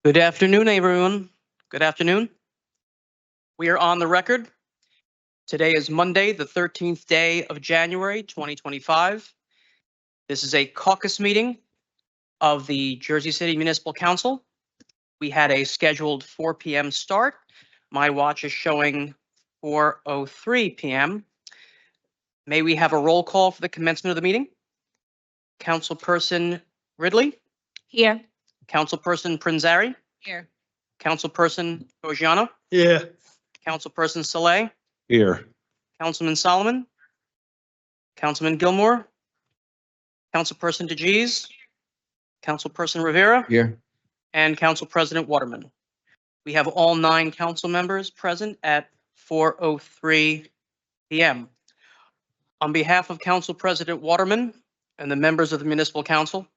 Good afternoon, everyone. Good afternoon. We are on the record. Today is Monday, the 13th day of January, 2025. This is a caucus meeting of the Jersey City Municipal Council. We had a scheduled 4 p.m. start. My watch is showing 4:03 p.m. May we have a roll call for the commencement of the meeting? Councilperson Ridley? Here. Councilperson Prinzari? Here. Councilperson Ojiano? Yeah. Councilperson Saleh? Here. Councilman Solomon? Councilman Gilmore? Councilperson DeGees? Councilperson Rivera? Here. And Council President Waterman. We have all 9 council members present at 4:03 p.m. On behalf of Council President Waterman and the members of the Municipal Council,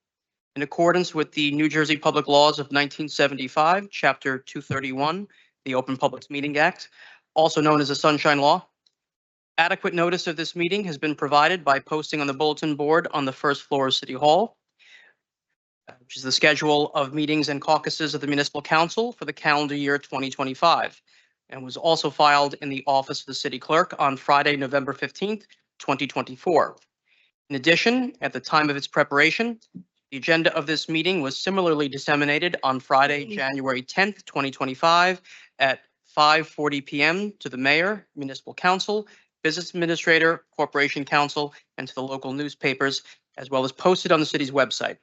in accordance with the New Jersey Public Laws of 1975, Chapter 231, the Open Public Meeting Act, also known as the Sunshine Law, adequate notice of this meeting has been provided by posting on the bulletin board on the first floor of City Hall, which is the schedule of meetings and caucuses of the Municipal Council for the calendar year 2025, and was also filed in the office of the City Clerk on Friday, November 15th, 2024. In addition, at the time of its preparation, the agenda of this meeting was similarly disseminated on Friday, January 10th, 2025 at 5:40 p.m. to the Mayor, Municipal Council, Business Administrator, Corporation Council, and to the local newspapers, as well as posted on the city's website.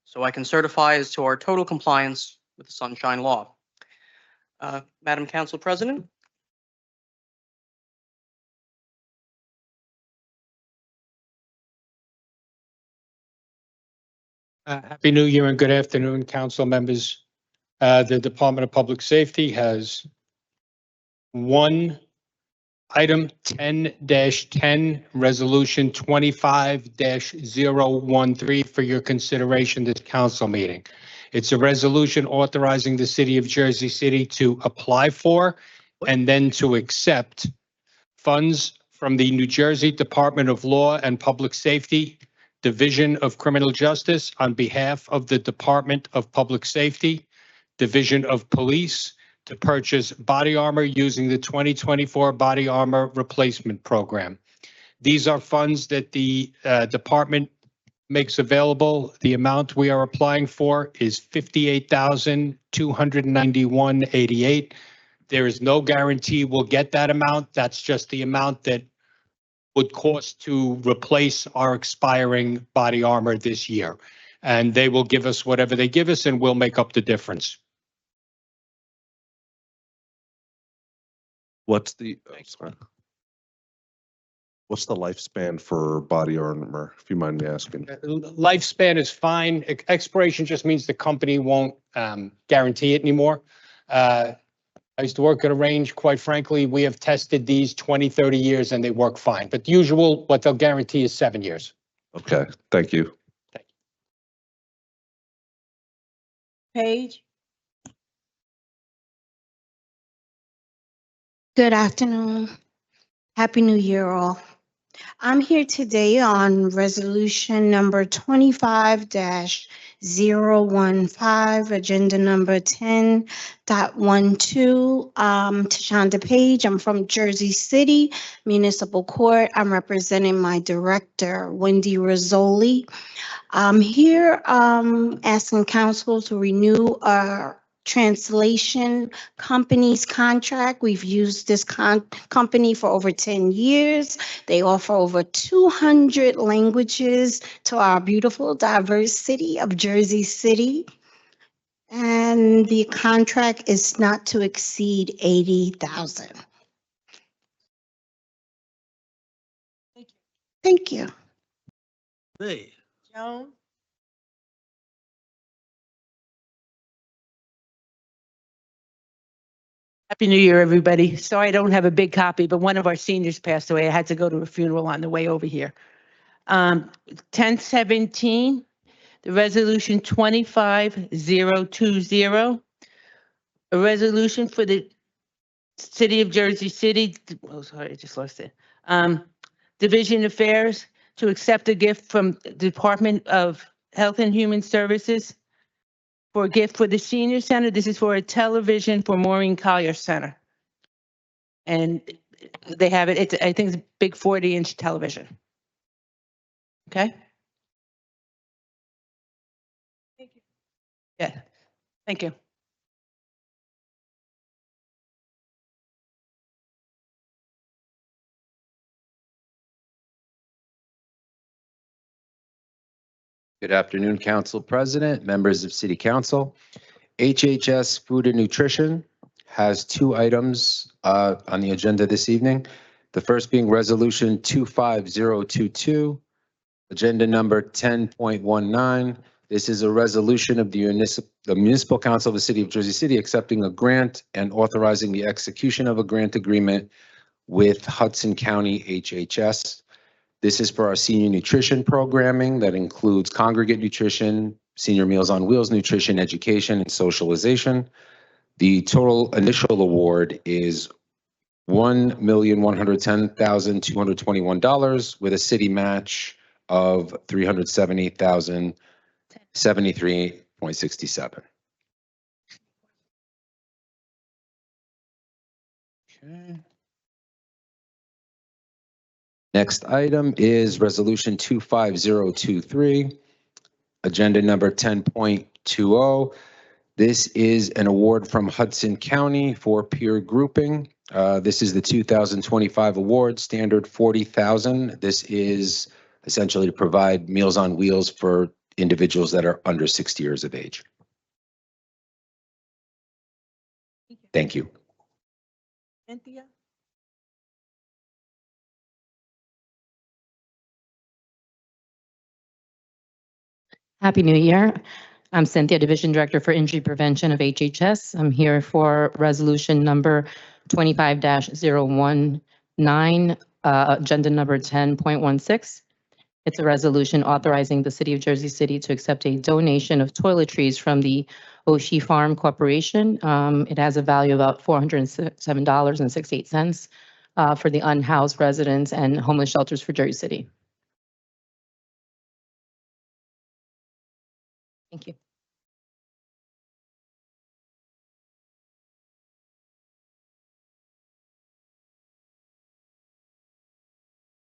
So I can certify as to our total compliance with the Sunshine Law. Madam Council President? Happy New Year and good afternoon, council members. The Department of Public Safety has one item 10-10, resolution 25-013 for your consideration this council meeting. It's a resolution authorizing the city of Jersey City to apply for and then to accept funds from the New Jersey Department of Law and Public Safety, Division of Criminal Justice, on behalf of the Department of Public Safety, Division of Police, to purchase body armor using the 2024 Body Armor Replacement Program. These are funds that the department makes available. The amount we are applying for is $58,291.88. There is no guarantee we'll get that amount. That's just the amount that would cost to replace our expiring body armor this year. And they will give us whatever they give us and we'll make up the difference. What's the lifespan for body armor, if you mind me asking? Lifespan is fine. Expiration just means the company won't guarantee it anymore. I used to work at a range. Quite frankly, we have tested these 20, 30 years and they work fine. But usual, what they'll guarantee is 7 years. Okay, thank you. Paige. Good afternoon. Happy New Year, all. I'm here today on resolution number 25-015, agenda number 10.12. Tashonda Page. I'm from Jersey City Municipal Court. I'm representing my director, Wendy Rizzoli. I'm here asking council to renew our translation company's contract. We've used this company for over 10 years. They offer over 200 languages to our beautiful, diverse city of Jersey City. And the contract is not to exceed $80,000. Thank you. Hey. Joan. Happy New Year, everybody. Sorry I don't have a big copy, but one of our seniors passed away. I had to go to a funeral on the way over here. 1017, the resolution 25020, a resolution for the City of Jersey City, oh, sorry, I just lost it. Division Affairs to accept a gift from the Department of Health and Human Services for a gift for the senior center. This is for a television for Maureen Collier Center. And they have it, I think it's a big 40-inch television. Okay? Thank you. Yeah, thank you. Good afternoon, Council President, members of City Council. HHS Food and Nutrition has two items on the agenda this evening. The first being Resolution 25022, Agenda Number 10.19. This is a resolution of the Municipal Council of the City of Jersey City accepting a grant and authorizing the execution of a grant agreement with Hudson County HHS. This is for our senior nutrition programming that includes congregate nutrition, senior Meals on Wheels nutrition, education, and socialization. The total initial award is $1,110,221 with a city match of $370,073.67. Okay. Next item is Resolution 25023, Agenda Number 10.20. This is an award from Hudson County for peer grouping. This is the 2025 award, standard 40,000. This is essentially to provide Meals on Wheels for individuals that are under 60 years of age. Thank you. Cynthia? Happy New Year. I'm Cynthia, Division Director for Injury Prevention of HHS. I'm here for resolution number 25-019, agenda number 10.16. It's a resolution authorizing the City of Jersey City to accept a donation of toiletries from the Oshie Farm Corporation. It has a value of about $407.68 for the unhoused residents and homeless shelters for Jersey City. Thank you.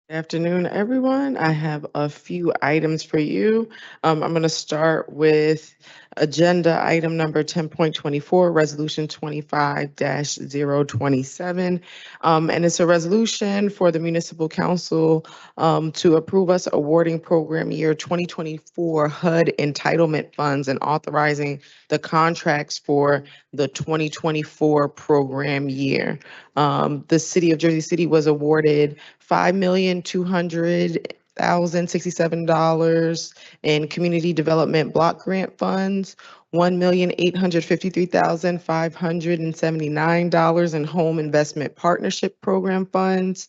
Good afternoon, everyone. I have a few items for you. I'm going to start with agenda item number 10.24, resolution 25-027. And it's a resolution for the municipal council to approve us awarding program year 2024 HUD entitlement funds and authorizing the contracts for the 2024 program year. The City of Jersey City was awarded $5,200,067 in community development block grant funds, $1,853,579 in home investment partnership program funds,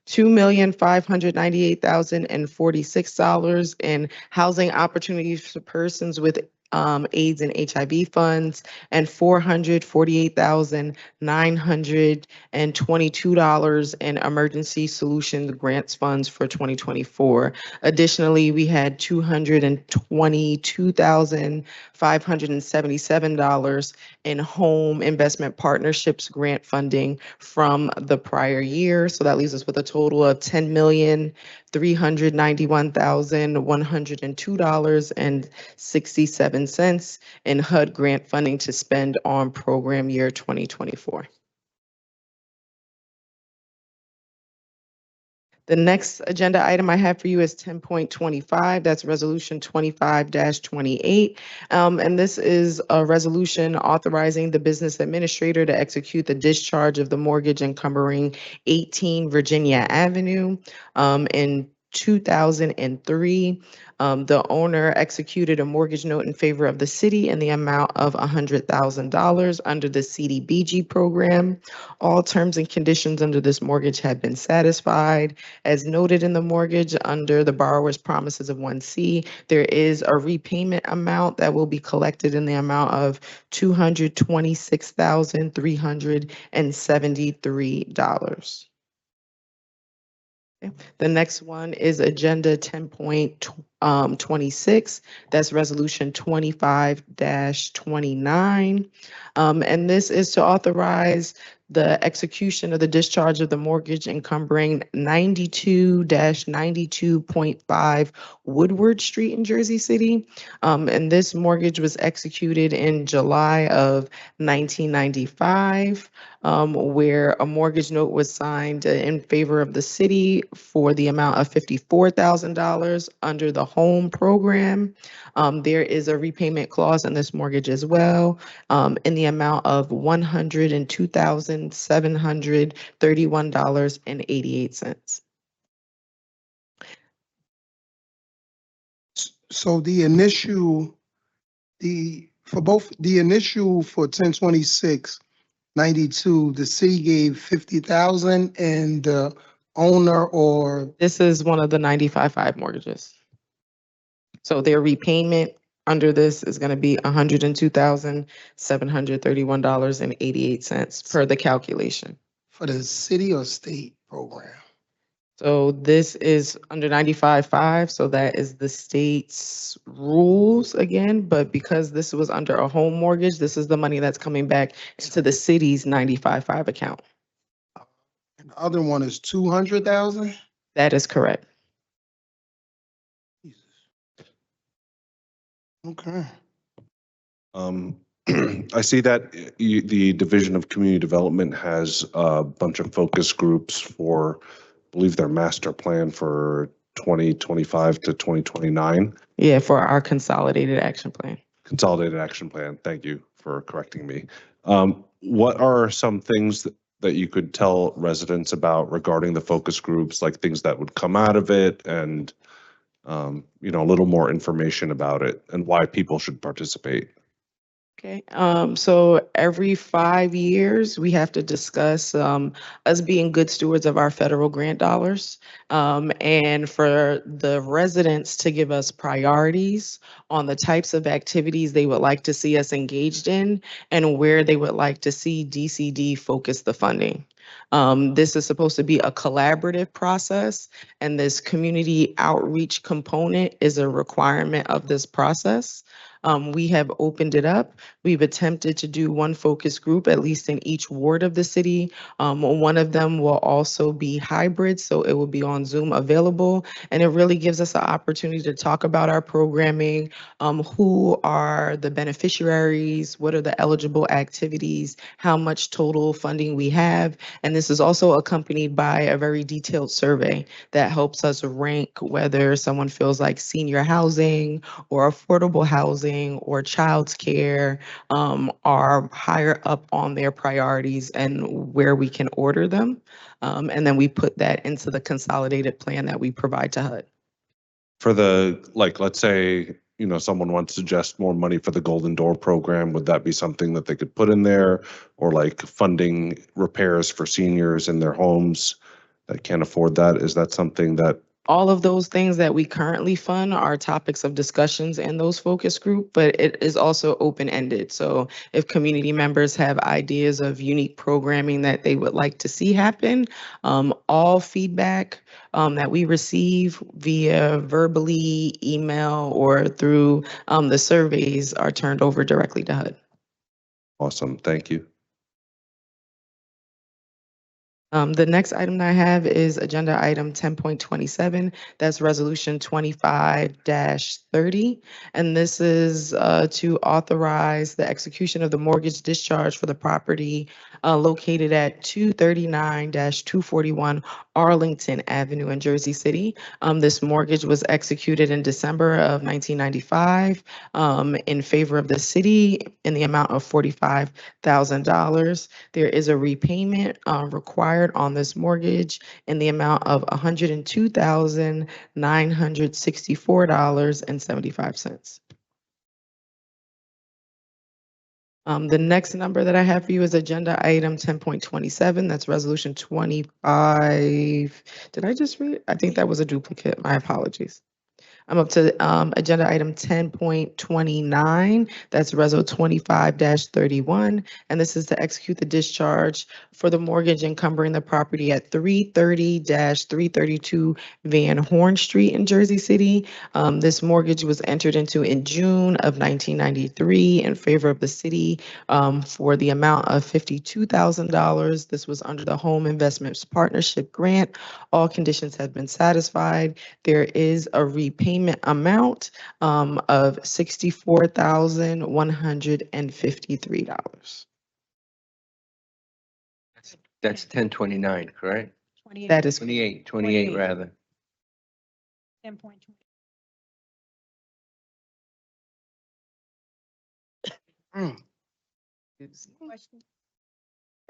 $2,598,046 in housing opportunities for persons with AIDS and HIV funds, and $448,922 in emergency solutions grants funds for 2024. Additionally, we had $222,577 in home investment partnerships grant funding from the prior year. So that leaves us with a total of $10,391,102.67 in HUD grant funding to spend on program year 2024. The next agenda item I have for you is 10.25. That's resolution 25-28. And this is a resolution authorizing the business administrator to execute the discharge of the mortgage encumbering 18 Virginia Avenue. In 2003, the owner executed a mortgage note in favor of the city in the amount of $100,000 under the CDBG program. All terms and conditions under this mortgage have been satisfied. As noted in the mortgage under the borrower's promises of 1C, there is a repayment amount that will be collected in the amount of $226,373. The next one is Agenda 10.26. That's Resolution 25-29. And this is to authorize the execution of the discharge of the mortgage encumbering 92-92.5 Woodward Street in Jersey City. And this mortgage was executed in July of 1995. Where a mortgage note was signed in favor of the city for the amount of $54,000 under the home program. There is a repayment clause in this mortgage as well, in the amount of $102,731.88. So the initial for 1026-92, the city gave 50,000 and the owner or This is one of the 95.5 mortgages. So their repayment under this is going to be $102,731.88 per the calculation. for the city or state program. So this is under 95.5, so that is the state's rules again, but because this was under a home mortgage, this is the money that's coming back into the city's 95.5 account. And the other one is 200,000? That is correct. Okay. I see that the Division of Community Development has a bunch of focus groups for, I believe, their master plan for 2025 to 2029. Yeah, for our consolidated action plan. Consolidated Action Plan. Thank you for correcting me. What are some things that you could tell residents about regarding the focus groups, like things that would come out of it and, a little more information about it and why people should participate? Okay, so every 5 years, we have to discuss us being good stewards of our federal grant dollars, and for the residents to give us priorities on the types of activities they would like to see us engaged in and where they would like to see DCD focus the funding. This is supposed to be a collaborative process, and this community outreach component is a requirement of this process. We have opened it up. We've attempted to do one focus group, at least in each ward of the city. One of them will also be hybrid, so it will be on Zoom available. And it really gives us an opportunity to talk about our programming, who are the beneficiaries, what are the eligible activities, how much total funding we have. And this is also accompanied by a very detailed survey that helps us rank whether someone feels like senior housing or affordable housing or child's care are higher up on their priorities and where we can order them. And then we put that into the consolidated plan that we provide to HUD. For the, let's say, someone wants to suggest more money for the Golden Door program, would that be something that they could put in there? Or like funding repairs for seniors in their homes that can't afford that? Is that something that All of those things that we currently fund are topics of discussions in those focus group, but it is also open-ended. So if community members have ideas of unique programming that they would like to see happen, all feedback that we receive via verbally, email, or through the surveys are turned over directly to HUD. Awesome, thank you. The next item that I have is agenda item 10.27. That's resolution 25-30. And this is to authorize the execution of the mortgage discharge for the property located at 239-241 Arlington Avenue in Jersey City. This mortgage was executed in December of 1995 in favor of the city in the amount of $45,000. There is a repayment required on this mortgage in the amount of $102,964.75. The next number that I have for you is agenda item 10.27. That's resolution 25. Did I just read? I think that was a duplicate. My apologies. I'm up to agenda item 10.29. That's Reso 25-31. And this is to execute the discharge for the mortgage encumbering the property at 330-332 Van Horn Street in Jersey City. This mortgage was entered into in June of 1993 in favor of the city for the amount of $52,000. This was under the Home Investments Partnership Grant. All conditions have been satisfied. There is a repayment amount of $64,153. That's 1029, correct? That is 28 rather. 10.20.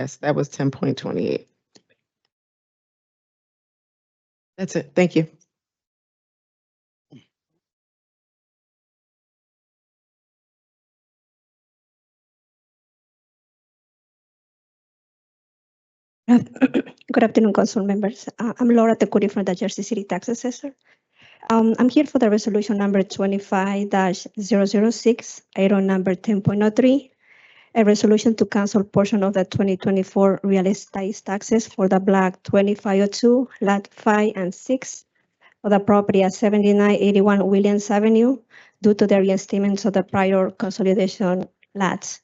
yes, that was 10.28. That's it. Thank you. Good afternoon, council members. I'm Laura Tecuri from the Jersey City Tax Assessor. I'm here for the resolution number 25-006, item number 10.03, a resolution to cancel portion of the 2024 real estate taxes for the block 2502, lot 5 and 6 of the property at 7981 Williams Avenue due to the reinstatements of the prior consolidation lots.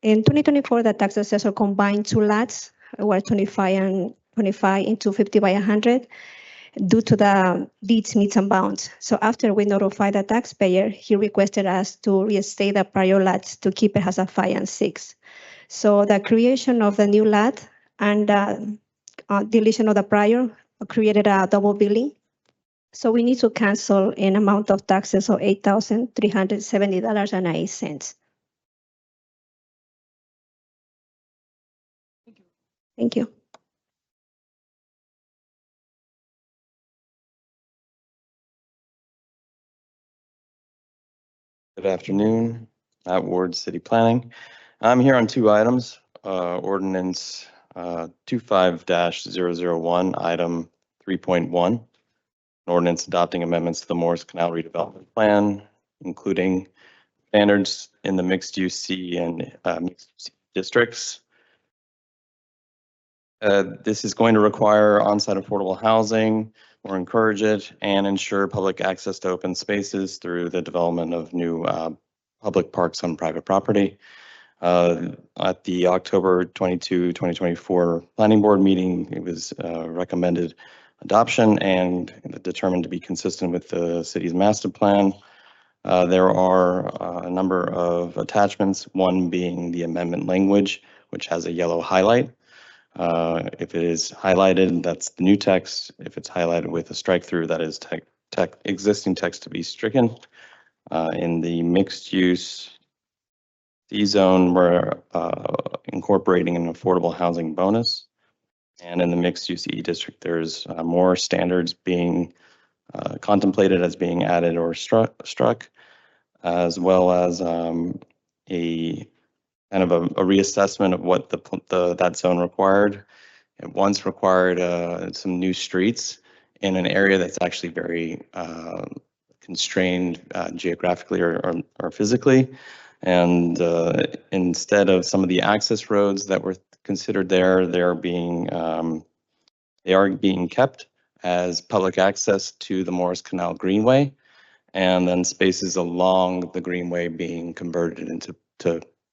In 2024, the tax assessor combined two lots, were 25 and 25 into 50 by 100 due to the deeds meets and bounds. So after we notified the taxpayer, he requested us to reinstate the prior lots to keep it as a 5 and 6. So the creation of the new lot and deletion of the prior created a double billing. So we need to cancel an amount of taxes of $8,370.08. Thank you. Good afternoon, Matt Ward, City Planning. I'm here on two items, ordinance 25-001, item 3.1, an ordinance adopting amendments to the Morris Canal redevelopment plan, including standards in the mixed-use C and mixed-use districts. This is going to require on-site affordable housing or encourage it and ensure public access to open spaces through the development of new public parks on private property. At the October 22, 2024 Planning Board meeting, it was recommended adoption and determined to be consistent with the city's master plan. There are a number of attachments, one being the amendment language, which has a yellow highlight. If it is highlighted, that's the new text. If it's highlighted with a strike through, that is existing text to be stricken. In the mixed use D zone, we're incorporating an affordable housing bonus. And in the mixed use E district, there's more standards being contemplated as being added or struck, as well as a kind of a reassessment of what that zone required. It once required some new streets in an area that's actually very constrained geographically or physically. And instead of some of the access roads that were considered there, they are being kept as public access to the Morris Canal Greenway, and then spaces along the Greenway being converted into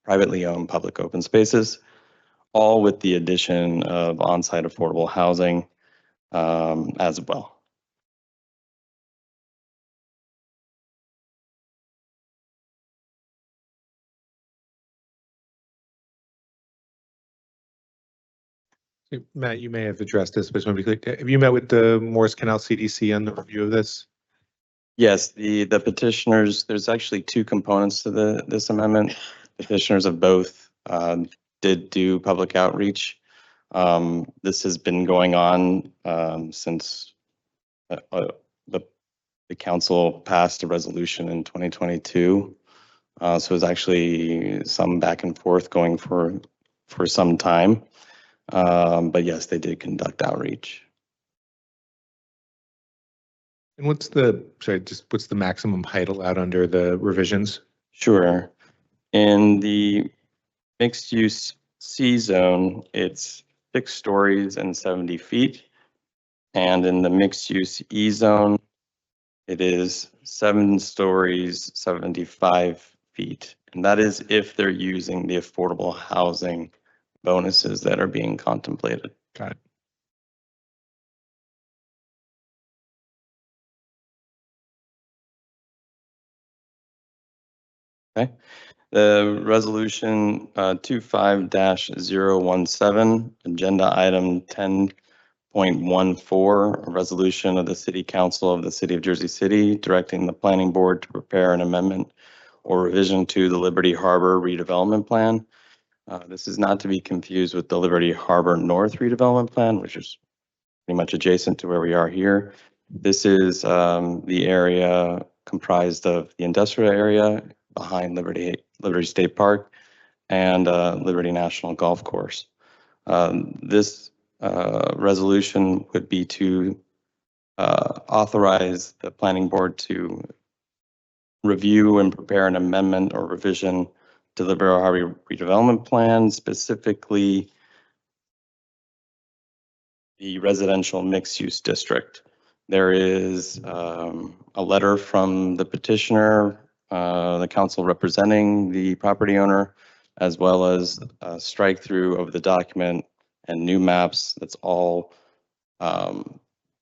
privately owned public open spaces, all with the addition of on-site affordable housing as well. Matt, you may have addressed this, but just want to be clear. Have you met with the Morris Canal CDC on the review of this? Yes, the petitioners, there's actually two components to this amendment. Petitioners of both did do public outreach. This has been going on since the council passed a resolution in 2022. So it was actually some back and forth going for some time. But yes, they did conduct outreach. And what's what's the maximum height allowed under the revisions? Sure. In the mixed-use C zone, it's 6 stories and 70 feet. And in the mixed-use E zone, it is 7 stories, 75 feet. And that is if they're using the affordable housing bonuses that are being contemplated. Got it. Okay. The resolution 25-017, agenda item 10.14, a resolution of the City Council of the City of Jersey City directing the planning board to prepare an amendment or revision to the Liberty Harbor redevelopment plan. This is not to be confused with the Liberty Harbor North redevelopment plan, which is pretty much adjacent to where we are here. This is the area comprised of the industrial area behind Liberty State Park and Liberty National Golf Course. This resolution would be to authorize the planning board to review and prepare an amendment or revision to the Liberty Harbor redevelopment plan, specifically the residential mixed-use district. There is a letter from the petitioner, the council representing the property owner, as well as a strike through of the document and new maps. That's all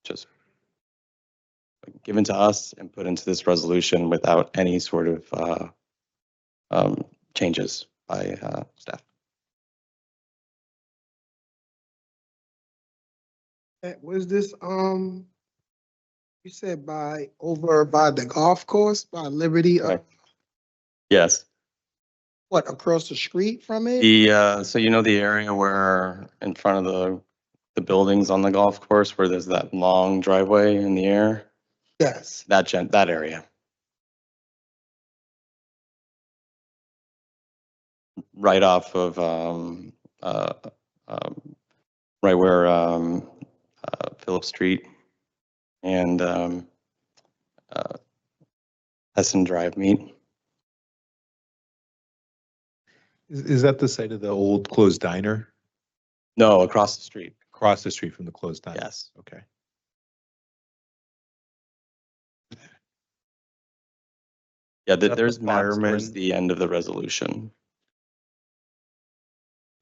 just given to us and put into this resolution without any sort of changes by staff. Was this, you said over by the golf course, by Liberty, Right. Yes. what, across the street from it? So you know the area where in front of the buildings on the golf course where there's that long driveway in the air? Yes. That area. Right off of right where Phillip Street and Hessen Drive meet. Is that the site of the old closed diner? No, across the street. Across the street from the closed diner? Yes. Okay. Yeah, that there's the maps towards fireman? the end of the resolution.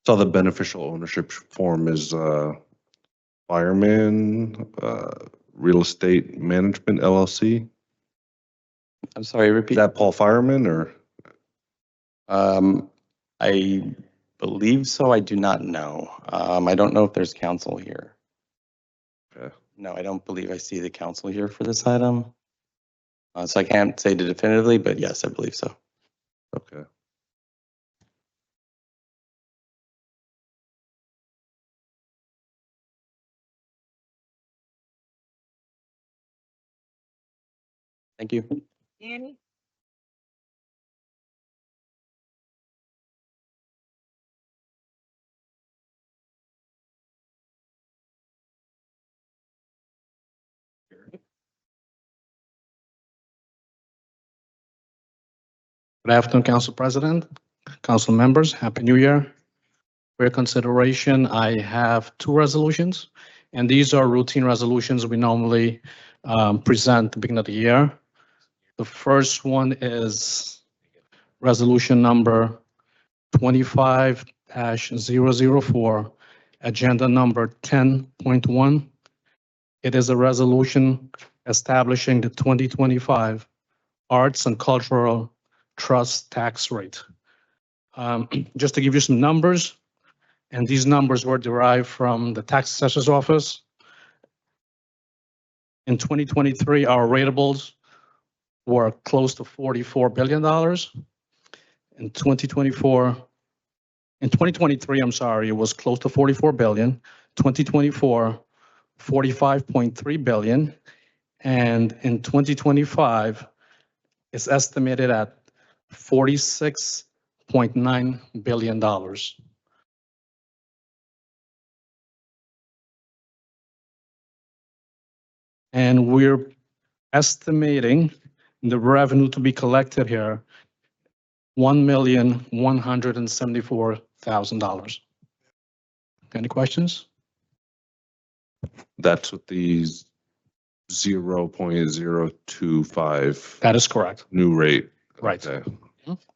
So the beneficial ownership form is fireman, real estate management LLC. I'm sorry, Is repeat. that Paul Fireman or? I believe so. I do not know. I don't know if there's counsel here. Okay. No, I don't believe I see the counsel here for this item. So I can't say definitively, but yes, I believe so. Okay. Thank you. Annie? Good afternoon, Council President, Council members. Happy New Year. For your consideration, I have 2 resolutions, and these are routine resolutions we normally present at the beginning of the year. The first one is resolution number 25-004, agenda number 10.1. It is a resolution establishing the 2025 Arts and Cultural Trust tax rate. Just to give you some numbers, and these numbers were derived from the tax assessor's office. In 2023, our ratables were close to $44 billion. In 2023, I'm sorry, it was close to 44 billion. 2024, 45.3 billion. And in 2025, it's estimated at $46.9 billion. And we're estimating the revenue to be collected here, $1,174,000. Any questions? That's with the 0.025 That is correct. new rate. Right. Okay.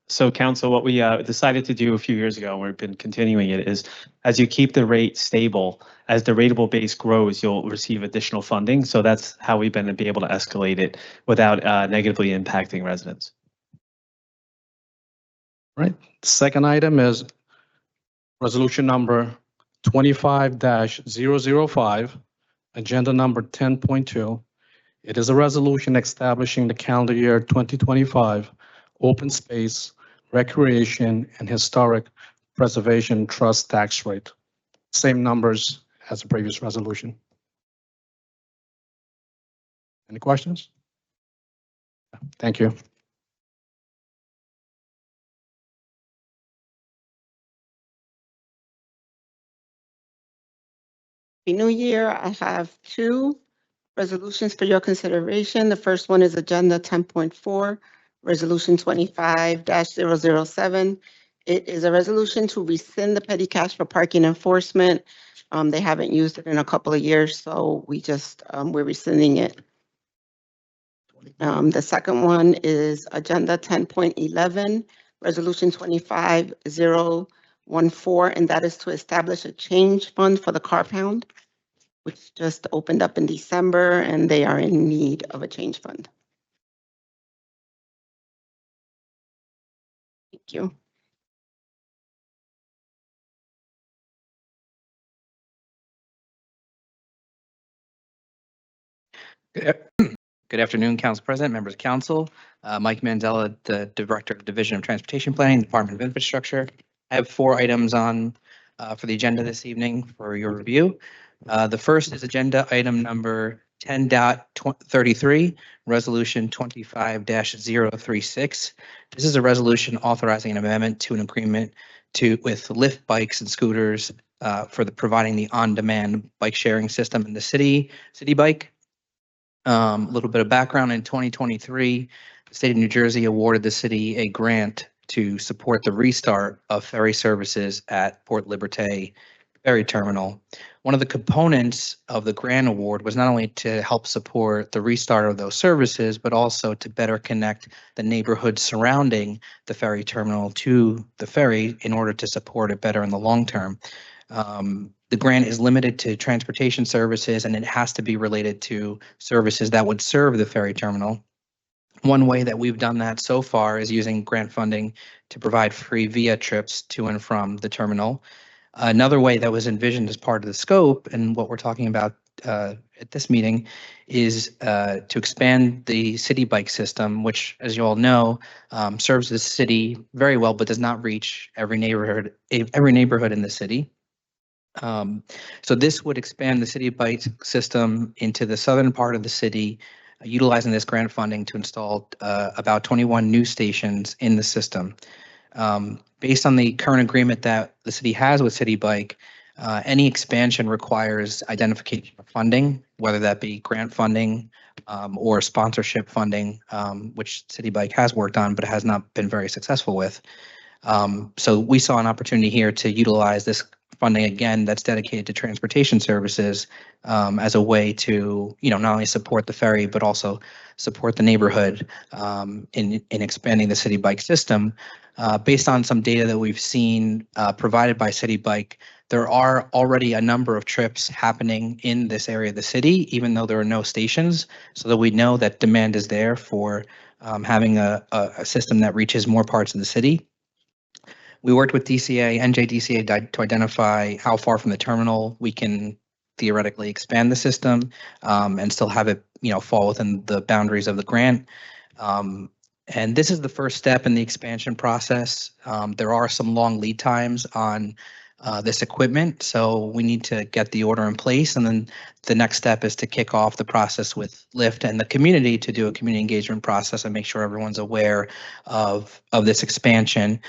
So council, what we decided to do a few years ago, and we've been continuing it, is as you keep the rate stable, as the rateable base grows, you'll receive additional funding. So that's how we've been able to escalate it without negatively impacting residents. Right. The second item is resolution number 25-005, agenda number 10.2. It is a resolution establishing the calendar year 2025 open space, recreation, and historic preservation trust tax rate. Same numbers as the previous resolution. Any questions? Thank you. Happy New Year. I have two resolutions for your consideration. The first one is Agenda 10.4, Resolution 25-007. It is a resolution to rescind the petty cash for parking enforcement. They haven't used it in a couple of years, so we're rescinding it. The second one is Agenda 10.11, Resolution 25-014, and that is to establish a change fund for the car pound, which just opened up in December, and they are in need of a change fund. Thank you. Good afternoon, Council President, members of Council. Mike Mandela, the Director of Division of Transportation Planning, Department of Infrastructure. I have 4 items on for the agenda this evening for your review. The first is agenda item number 10.33, Resolution 25-036. This is a resolution authorizing an amendment to an agreement with Lyft bikes and scooters for providing the on-demand bike sharing system in the city bike. A little bit of background: in 2023, the state of New Jersey awarded the city a grant to support the restart of ferry services at Port Liberté Ferry Terminal. One of the components of the grant award was not only to help support the restart of those services, but also to better connect the neighborhoods surrounding the ferry terminal to the ferry in order to support it better in the long term. The grant is limited to transportation services, and it has to be related to services that would serve the ferry terminal. One way that we've done that so far is using grant funding to provide free via trips to and from the terminal. Another way that was envisioned as part of the scope, and what we're talking about at this meeting, is to expand the city bike system, which, as you all know, serves the city very well, but does not reach every neighborhood in the city. So this would expand the city bike system into the southern part of the city, utilizing this grant funding to install about 21 new stations in the system. Based on the current agreement that the city has with City Bike, any expansion requires identification of funding, whether that be grant funding or sponsorship funding, which City Bike has worked on but has not been very successful with. So we saw an opportunity here to utilize this funding again that's dedicated to transportation services as a way to, not only support the ferry, but also support the neighborhood in expanding the City Bike system. Based on some data that we've seen provided by City Bike, there are already a number of trips happening in this area of the city, even though there are no stations, so that we know that demand is there for having a system that reaches more parts of the city. We worked with NJDCA to identify how far from the terminal we can theoretically expand the system and still have it, fall within the boundaries of the grant. And this is the first step in the expansion process. There are some long lead times on this equipment, so we need to get the order in place. And then the next step is to kick off the process with Lyft and the community to do a community engagement process and make sure everyone's aware of this expansion.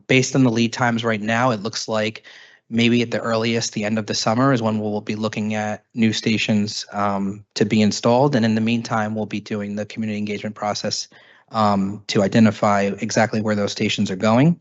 Based on the lead times right now, it looks like maybe at the earliest, the end of the summer is when we'll be looking at new stations to be installed. And in the meantime, we'll be doing the community engagement process to identify exactly where those stations are going.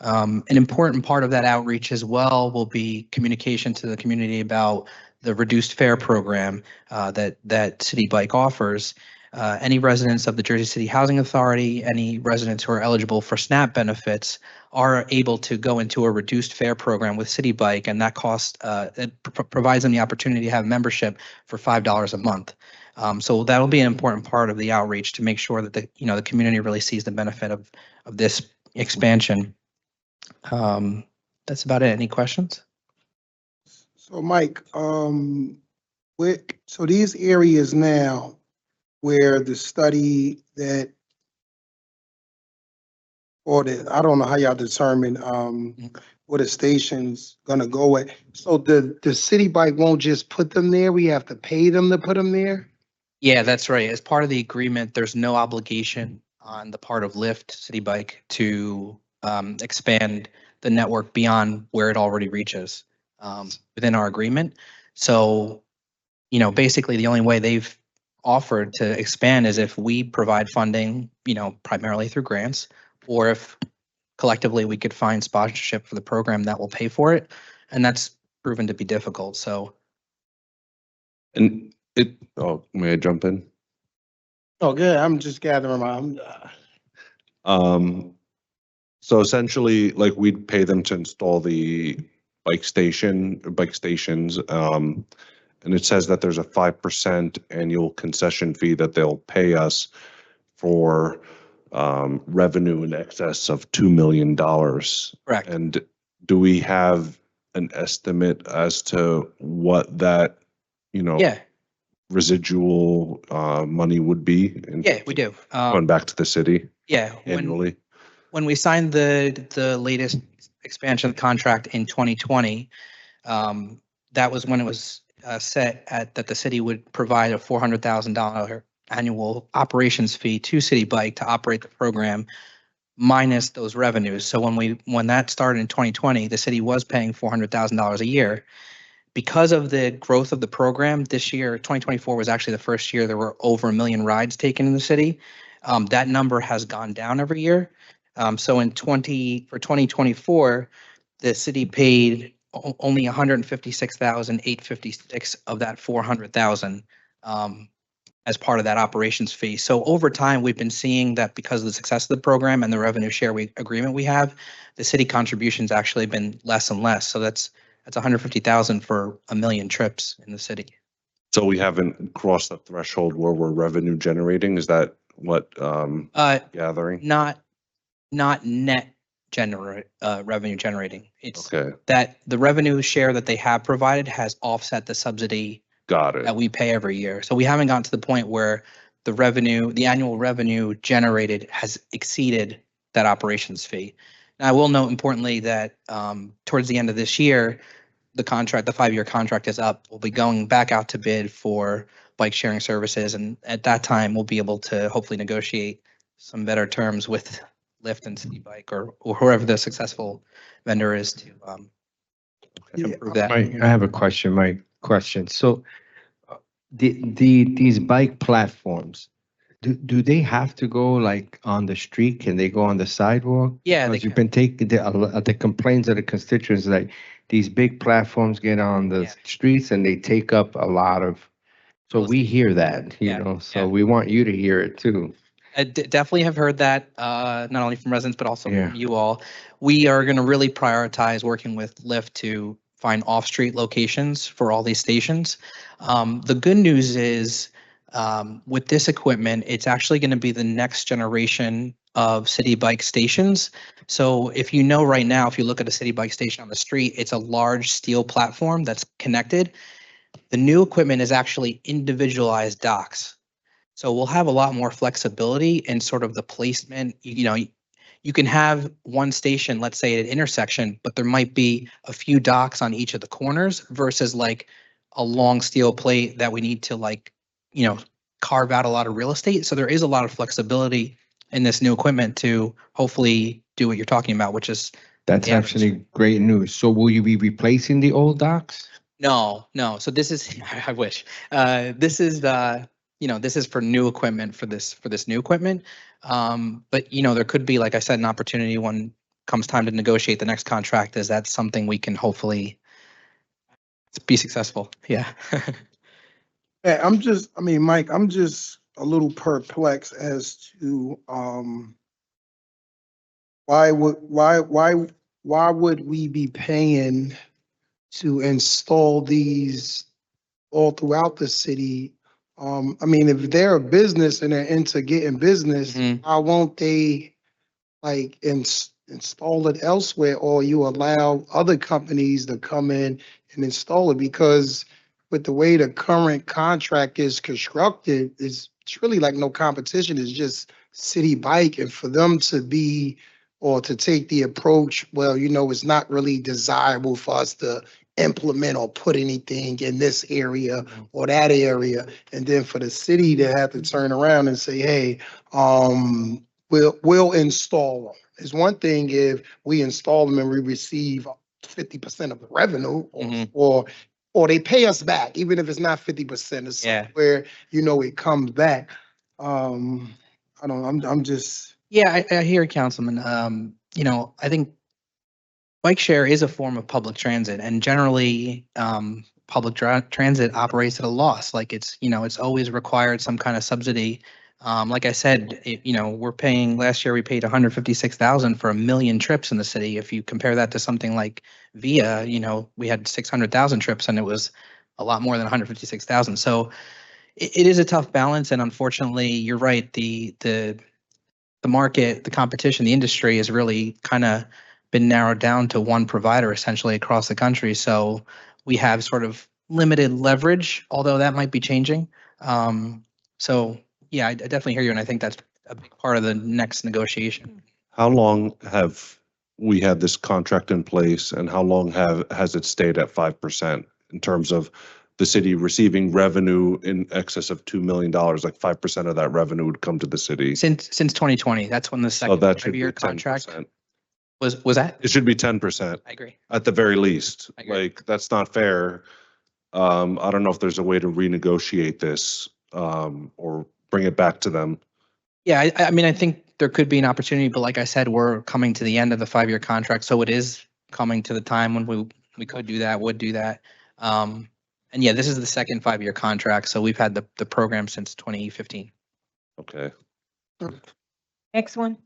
An important part of that outreach as well will be communication to the community about the reduced fare program that City Bike offers. Any residents of the Jersey City Housing Authority, any residents who are eligible for SNAP benefits are able to go into a reduced fare program with City Bike, and that cost provides them the opportunity to have membership for $5 a month. So that'll be an important part of the outreach to make sure that the community really sees the benefit of this expansion. That's about it. Any questions? So Mike, so these areas now where the study that, or I don't know how y'all determine where the station's gonna go at. So the City Bike won't just put them there, we have to pay them to put them there? Yeah, that's right. As part of the agreement, there's no obligation on the part of Lyft City Bike to expand the network beyond where it already reaches within our agreement. So, basically the only way they've offered to expand is if we provide funding, primarily through grants, or if collectively we could find sponsorship for the program that will pay for it. And that's proven to be difficult. So. And may I jump in? Oh, good. I'm just gathering So essentially, like, we'd pay them to install the bike stations, and it says that there's a 5% annual concession fee that they'll pay us for revenue in excess of $2 million. Correct. And do we have an estimate as to what that, Yeah. residual money would be? Yeah, we do. Going back to the city? Yeah. Annually? When we signed the latest expansion contract in 2020, that was when it was set at that the city would provide a $400,000 annual operations fee to City Bike to operate the program, minus those revenues. So when that started in 2020, the city was paying $400,000 a year. Because of the growth of the program this year, 2024 was actually the first year there were over 1 million rides taken in the city. That number has gone down every year. So for 2024, the city paid only 156,856 of that 400,000 as part of that operations fee. So over time, we've been seeing that because of the success of the program and the revenue share agreement we have, the city contributions actually been less and less. So that's 150,000 for 1 million trips in the city. So we haven't crossed that threshold where we're revenue generating? Is that what gathering? Not net revenue generating. It's Okay. that the revenue share that they have provided has offset the subsidy Got it. that we pay every year. So we haven't gotten to the point where the annual revenue generated has exceeded that operations fee. Now, I will note importantly that towards the end of this year, the 5-year contract is up. We'll be going back out to bid for bike sharing services. And at that time, we'll be able to hopefully negotiate some better terms with Lyft and City Bike or whoever the successful vendor is to improve that. I have a question, So these bike platforms, do they have to go like on the street? Can they go on the sidewalk? Yeah, they Because you've been taking the complaints of the constituents, like these big platforms get on the streets and they take up a lot of, so we hear that, so we want you to hear it too. I definitely have heard that, not only from residents, but also from you all. We are going to really prioritize working with Lyft to find off-street locations for all these stations. The good news is with this equipment, it's actually going to be the next generation of City Bike stations. So if right now, if you look at a City Bike station on the street, it's a large steel platform that's connected. The new equipment is actually individualized docks. So we'll have a lot more flexibility in sort of the placement. You can have one station, let's say at an intersection, but there might be a few docks on each of the corners versus like a long steel plate that we need to carve out a lot of real estate. So there is a lot of flexibility in this new equipment to hopefully do what you're talking about, which is That's Yeah. actually great news. So will you be replacing the old docks? No, no. So this is, I wish. This is this is for new equipment for this new equipment. But there could be, like I said, an opportunity when comes time to negotiate the next contract. Is that something we can hopefully be successful? Yeah. Yeah, Mike, I'm just a little perplexed as to, why would we be paying to install these all throughout the city? If they're a business and they're into getting business, Mhm. why won't they like install it elsewhere, or you allow other companies to come in and install it? Because with the way the current contract is constructed, it's really like no competition. It's just City Bike, and for them to be or to take the approach, well, it's not really desirable for us to implement or put anything in this area or that area, and then for the city to have to turn around and say, hey, we'll install them. It's one thing if we install them and we receive 50% of the revenue, Mhm. or they pay us back, even if it's not 50%. It's Yeah. where it comes back. I don't know. I'm just Yeah, I hear you, Councilman. I think bike share is a form of public transit, and generally, public transit operates at a loss. Like it's always required some kind of subsidy. Like I said, we're paying, last year we paid 156,000 for 1 million trips in the city. If you compare that to something like Via, we had 600,000 trips and it was a lot more than 156,000. So it is a tough balance, and unfortunately, you're right. The market, the competition, the industry has really kind of been narrowed down to one provider essentially across the country. So we have sort of limited leverage, although that might be changing. So yeah, I definitely hear you, and I think that's a big part of the next negotiation. How long have we had this contract in place, and how long has it stayed at 5% in terms of the city receiving revenue in excess of $2 million? Like 5% of that revenue would come to the city. Since 2020, that's when the So second that should be 5-year contract 10%. was that? It should be 10%. I agree. At the very least. I agree. Like, that's not fair. I don't know if there's a way to renegotiate this, or bring it back to them. Yeah, I think there could be an opportunity, but like I said, we're coming to the end of the 5-year contract, so it is coming to the time when we could do that, would do that. And yeah, this is the second 5-year contract, so we've had the program since 2015. Okay. Next one.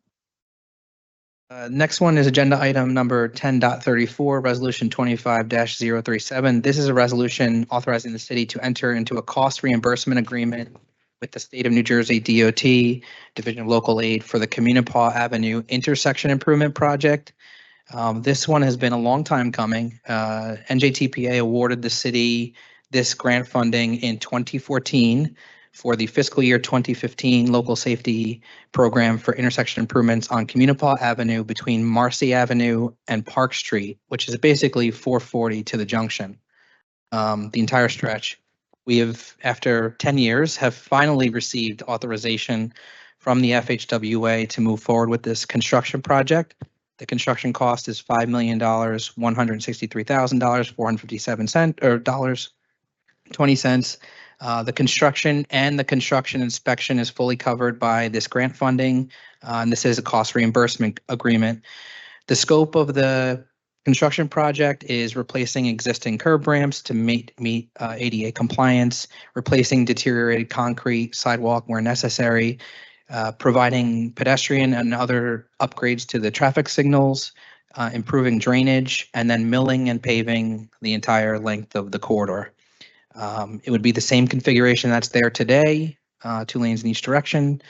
Next one is agenda item number 10.34, resolution 25-037. This is a resolution authorizing the city to enter into a cost reimbursement agreement with the state of New Jersey DOT, Division of Local Aid, for the Municipal Avenue intersection improvement project. This one has been a long time coming. NJTPA awarded the city this grant funding in 2014 for the fiscal year 2015 local safety program for intersection improvements on Municipal Avenue between Marcy Avenue and Park Street, which is basically 440 to the junction, the entire stretch. We have, after 10 years, have finally received authorization from the FHWA to move forward with this construction project. The construction cost is $5 million, $163,000, 457 cents or dollars, 20 cents. The construction and the construction inspection is fully covered by this grant funding, and this is a cost reimbursement agreement. The scope of the construction project is replacing existing curb ramps to meet ADA compliance, replacing deteriorated concrete sidewalk where necessary, providing pedestrian and other upgrades to the traffic signals, improving drainage, and then milling and paving the entire length of the corridor. It would be the same configuration that's there today, 2 lanes in each direction.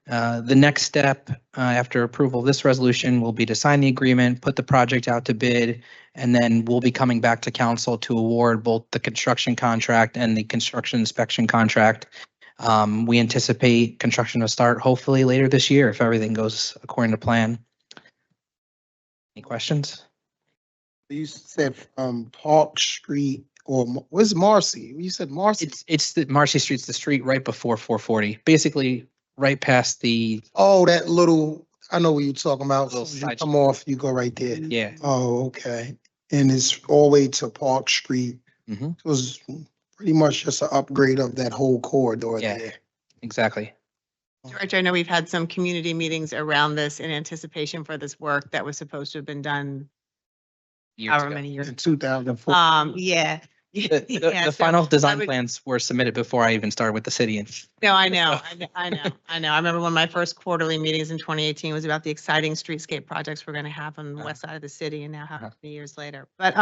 The next step after approval of this resolution will be to sign the agreement, put the project out to bid, and then we'll be coming back to council to award both the construction contract and the construction inspection contract. We anticipate construction to start hopefully later this year if everything goes according to plan. Any questions? You said Park Street, or where's Marcy? You said Marcy. It's the Marcy Street's the street right before 440, basically right past the. Oh, that little I know what you're talking about. Little So you side come off, you go right there. Yeah. Oh, okay. And it's all the way to Park Street. Hmm. It was pretty much just an upgrade of that whole corridor Yeah. there. Exactly. Director, I know we've had some community meetings around this in anticipation for this work that was supposed to have been done Years however ago. many years. In 2004. Yeah. The Yeah, so final I design would- plans were submitted before I even started with the city. And No, I know, I know. I remember one of my first quarterly meetings in 2018 was about the exciting streetscape projects we're going to have on the west side of the city, and now how many years later. But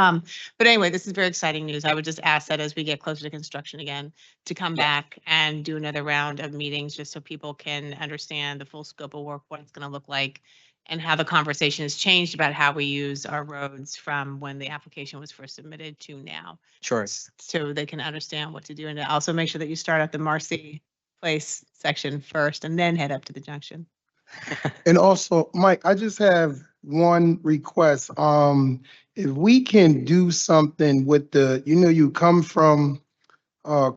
anyway, this is very exciting news. I would just ask that as we get closer to construction again, to come back and do another round of meetings, just so people can understand the full scope of work, what it's going to look like, and how the conversation has changed about how we use our roads from when the application was first submitted to now. sure. So they can understand what to do. And also make sure that you start at the Marcy Place section first and then head up to the junction. And also, Mike, I just have one request. If we can do something with you come from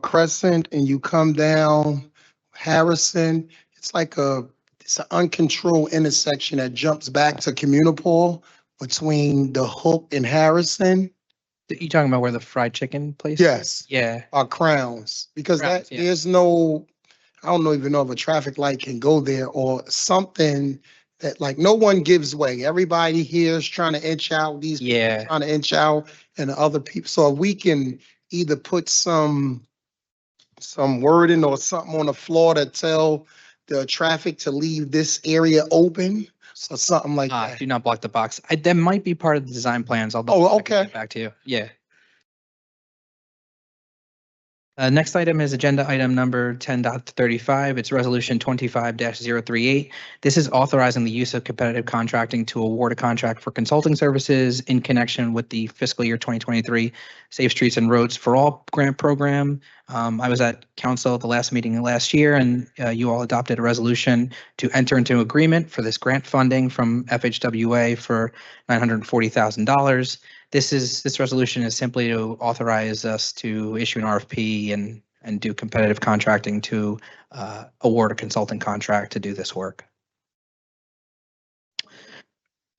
Crescent and you come down Harrison, it's an uncontrolled intersection that jumps back to Municipal between the Hook and Harrison. You talking about where the fried chicken place? Yes. Yeah. Crowns, because Crowns, yeah. there's no, I don't even know if a traffic light can go there or something that no one gives way. Everybody here is trying to inch out, these people Yeah. trying to inch out, and the other people. So if we can either put some wording or something on the floor to tell the traffic to leave this area open or something like that. Do not block the box. That might be part of the design plans. I'll Oh, double check and okay. get back to you. Yeah. Next item is agenda item number 10.35. It's resolution 25-038. This is authorizing the use of competitive contracting to award a contract for consulting services in connection with the fiscal year 2023 Safe Streets and Roads for All grant program. I was at council the last meeting last year, and you all adopted a resolution to enter into agreement for this grant funding from FHWA for $940,000. This resolution is simply to authorize us to issue an RFP and do competitive contracting to award a consulting contract to do this work.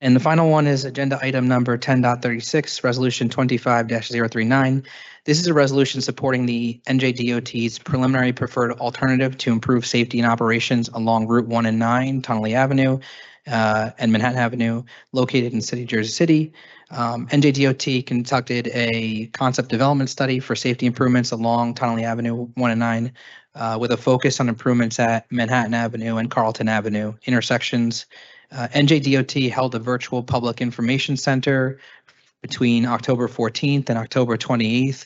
And the final one is agenda item number 10.36, resolution 25-039. This is a resolution supporting the NJDOT's preliminary preferred alternative to improve safety and operations along Route 1 and 9, Tonelli Avenue, and Manhattan Avenue, located in City, Jersey City. NJDOT conducted a concept development study for safety improvements along Tonelli Avenue 1 and 9, with a focus on improvements at Manhattan Avenue and Carlton Avenue intersections. NJDOT held a virtual public information center between October 14th and October 28th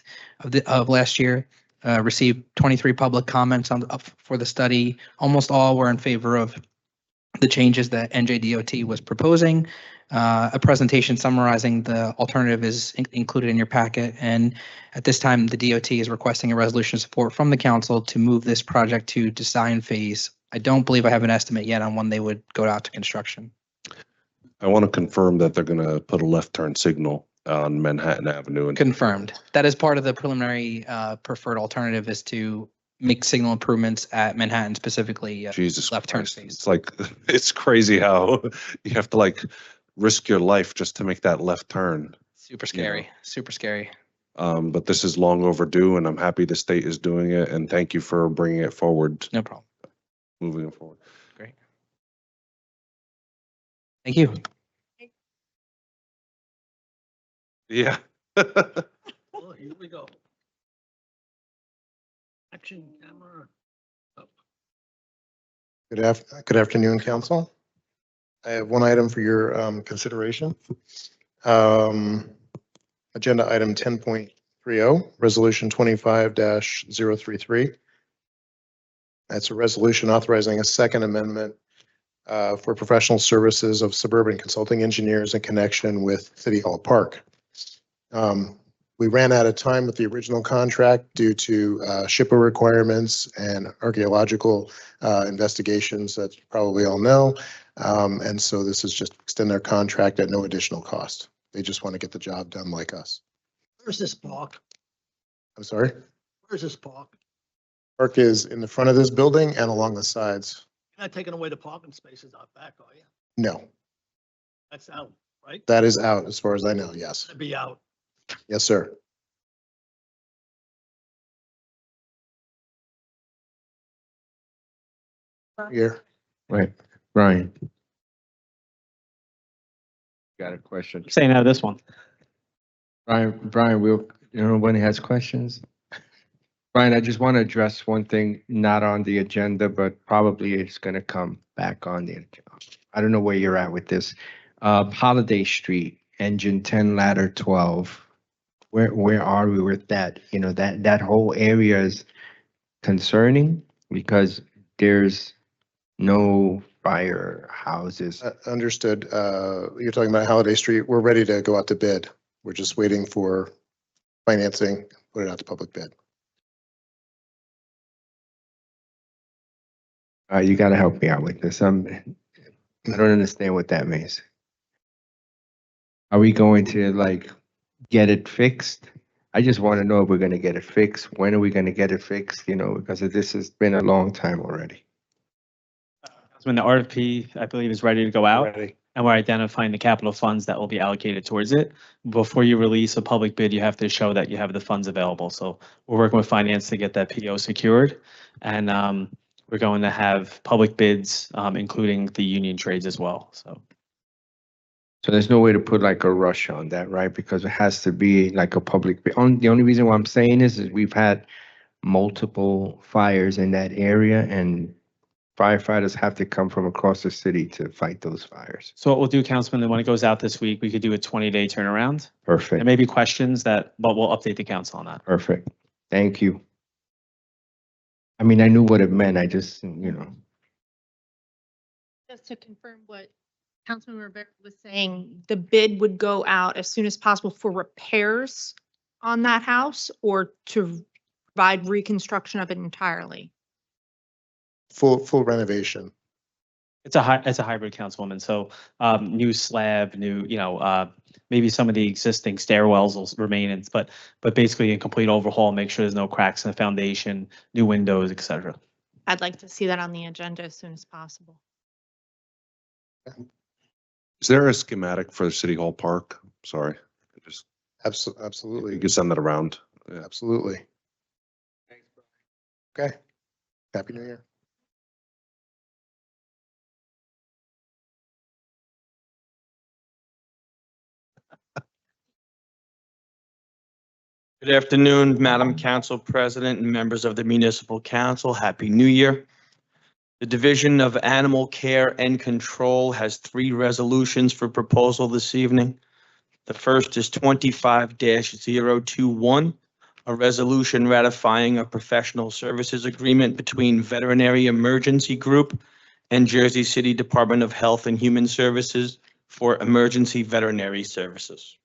of last year. Received 23 public comments for the study. Almost all were in favor of the changes that NJDOT was proposing. A presentation summarizing the alternative is included in your packet. And at this time, the DOT is requesting a resolution support from the council to move this project to design phase. I don't believe I have an estimate yet on when they would go out to construction. I want to confirm that they're going to put a left turn signal on Manhattan Avenue. And Confirmed. That is part of the preliminary preferred alternative, is to make signal improvements at Manhattan, specifically Jesus left turn Christ. space. It's it's crazy how you have to risk your life just to make that left turn. Super scary, super scary. But this is long overdue, and I'm happy the state is doing it, and thank you for bringing it forward. No problem. Moving it forward. Great. Thank you. Yeah. Oh, here we go. Action camera. Good afternoon, council. I have one item for your consideration. Agenda item 10.30, resolution 25-033. That's a resolution authorizing a second amendment for professional services of suburban consulting engineers in connection with City Hall Park. We ran out of time with the original contract due to SHPA requirements and archaeological investigations that you probably all know. And so this is just extend their contract at no additional cost. They just want to get the job done like us. Where's this park? I'm sorry? Where's this park? Park is in the front of this building and along the sides. You're not taking away the parking spaces out back, are you? No, That's out, right? that is out as far as I know. Yes. That'd be out. Yes, sir. Here. Right, Brian. Got a question. Saying out of this one. Brian, when he has questions. Brian, I just want to address one thing, not on the agenda, but probably it's going to come back on the agenda. I don't know where you're at with this. Holiday Street, engine 10, ladder 12. Where are we with that? You know, that whole area is concerning because there's no fire houses. Understood. You're talking about Holiday Street. We're ready to go out to bid. We're just waiting for financing, put it out to public bid. You got to help me out with this. I don't understand what that means. Are we going to like get it fixed? I just want to know if we're going to get it fixed. When are we going to get it fixed? You know, because this has been a long time already. When the RFP, I believe, is ready to go out. Ready. And we're identifying the capital funds that will be allocated towards it. Before you release a public bid, you have to show that you have the funds available. So we're working with finance to get that PO secured. And we're going to have public bids, including the union trades as well. So there's no way to put like a rush on that, right? Because it has to be like a public bid. The only reason why I'm saying this is we've had multiple fires in that area and firefighters have to come from across the city to fight those fires. So what we'll do, Councilman, when it goes out this week, we could do a 20-day turnaround. Perfect. There may be questions but we'll update the council on that. Perfect. Thank you. I mean, I knew what it meant. I just, Just to confirm what Councilman Rebecca was saying, the bid would go out as soon as possible for repairs on that house or to provide reconstruction of it entirely? Full renovation. It's a hybrid, Councilwoman. So new slab, new, maybe some of the existing stairwells will remain, but basically a complete overhaul, make sure there's no cracks in the foundation, new windows, et cetera. I'd like to see that on the agenda as soon as possible. Is there a schematic for the City Hall Park? Sorry. Just Absolutely. you could send that around. Yeah. Absolutely. Okay. Happy New Year. Good afternoon, Madam Council President and members of the Municipal Council. Happy New Year. The Division of Animal Care and Control has 3 resolutions for proposal this evening. The first is 25-021, a resolution ratifying a professional services agreement between Veterinary Emergency Group and Jersey City Department of Health and Human Services for emergency veterinary services.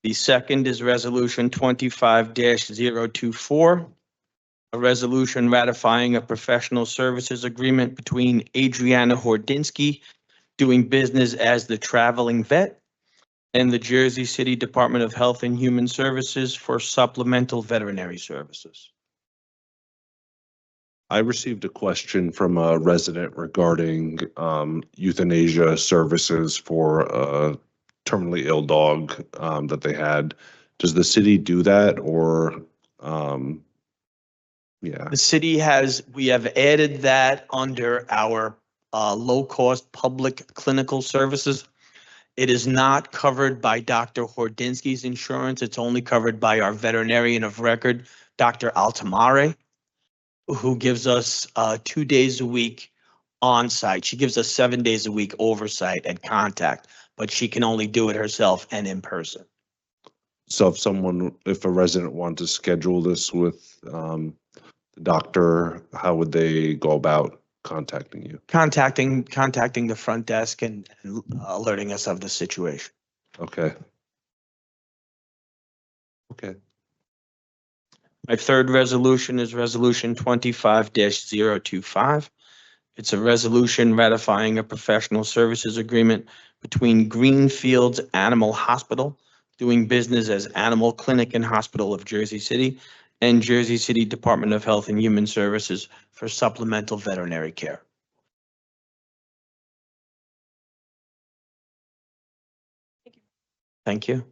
The second is Resolution 25-024, a resolution ratifying a professional services agreement between Adriana Hordinsky, doing business as the Traveling Vet, and the Jersey City Department of Health and Human Services for supplemental veterinary services. I received a question from a resident regarding euthanasia services for a terminally ill dog that they had. Does the city do that or yeah? The city we have added that under our low-cost public clinical services. It is not covered by Dr. Hordinsky's insurance. It's only covered by our veterinarian of record, Dr. Altamare, who gives us 2 days a week on site. She gives us 7 days a week oversight and contact, but she can only do it herself and in person. So if a resident wanted to schedule this with the doctor, how would they go about contacting you? Contacting the front desk and alerting us of the situation. Okay. Okay. My third resolution is Resolution 25-025. It's a resolution ratifying a professional services agreement between Greenfields Animal Hospital, doing business as Animal Clinic and Hospital of Jersey City, and Jersey City Department of Health and Human Services for supplemental veterinary care. Thank you.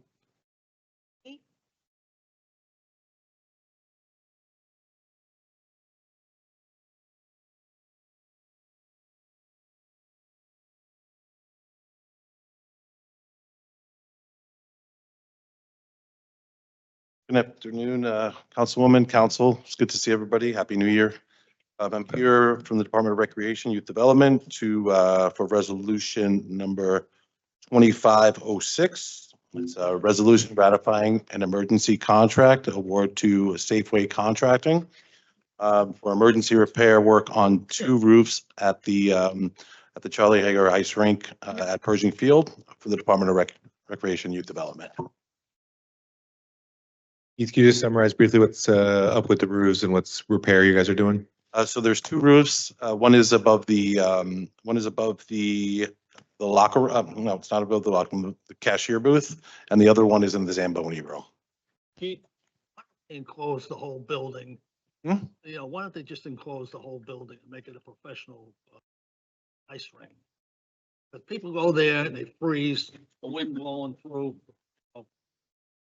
Good afternoon, Councilwoman, Council. It's good to see everybody. Happy New Year. I'm here from the Department of Recreation, Youth Development for resolution number 2506. It's a resolution ratifying an emergency contract award to Safeway Contracting for emergency repair work on 2 roofs at the Charlie Hager Ice Rink at Pershing Field for the Department of Recreation, Youth Development. Can you just summarize briefly what's up with the roofs and what's repair you guys are doing? So there's 2 roofs. One is above the locker. No, it's not above the locker room, the cashier booth, and the other one is in the Zamboni room. Enclose the whole building. Hmm? You know, why don't they just enclose the whole building and make it a professional ice rink? But people go there and they freeze, the wind blowing through.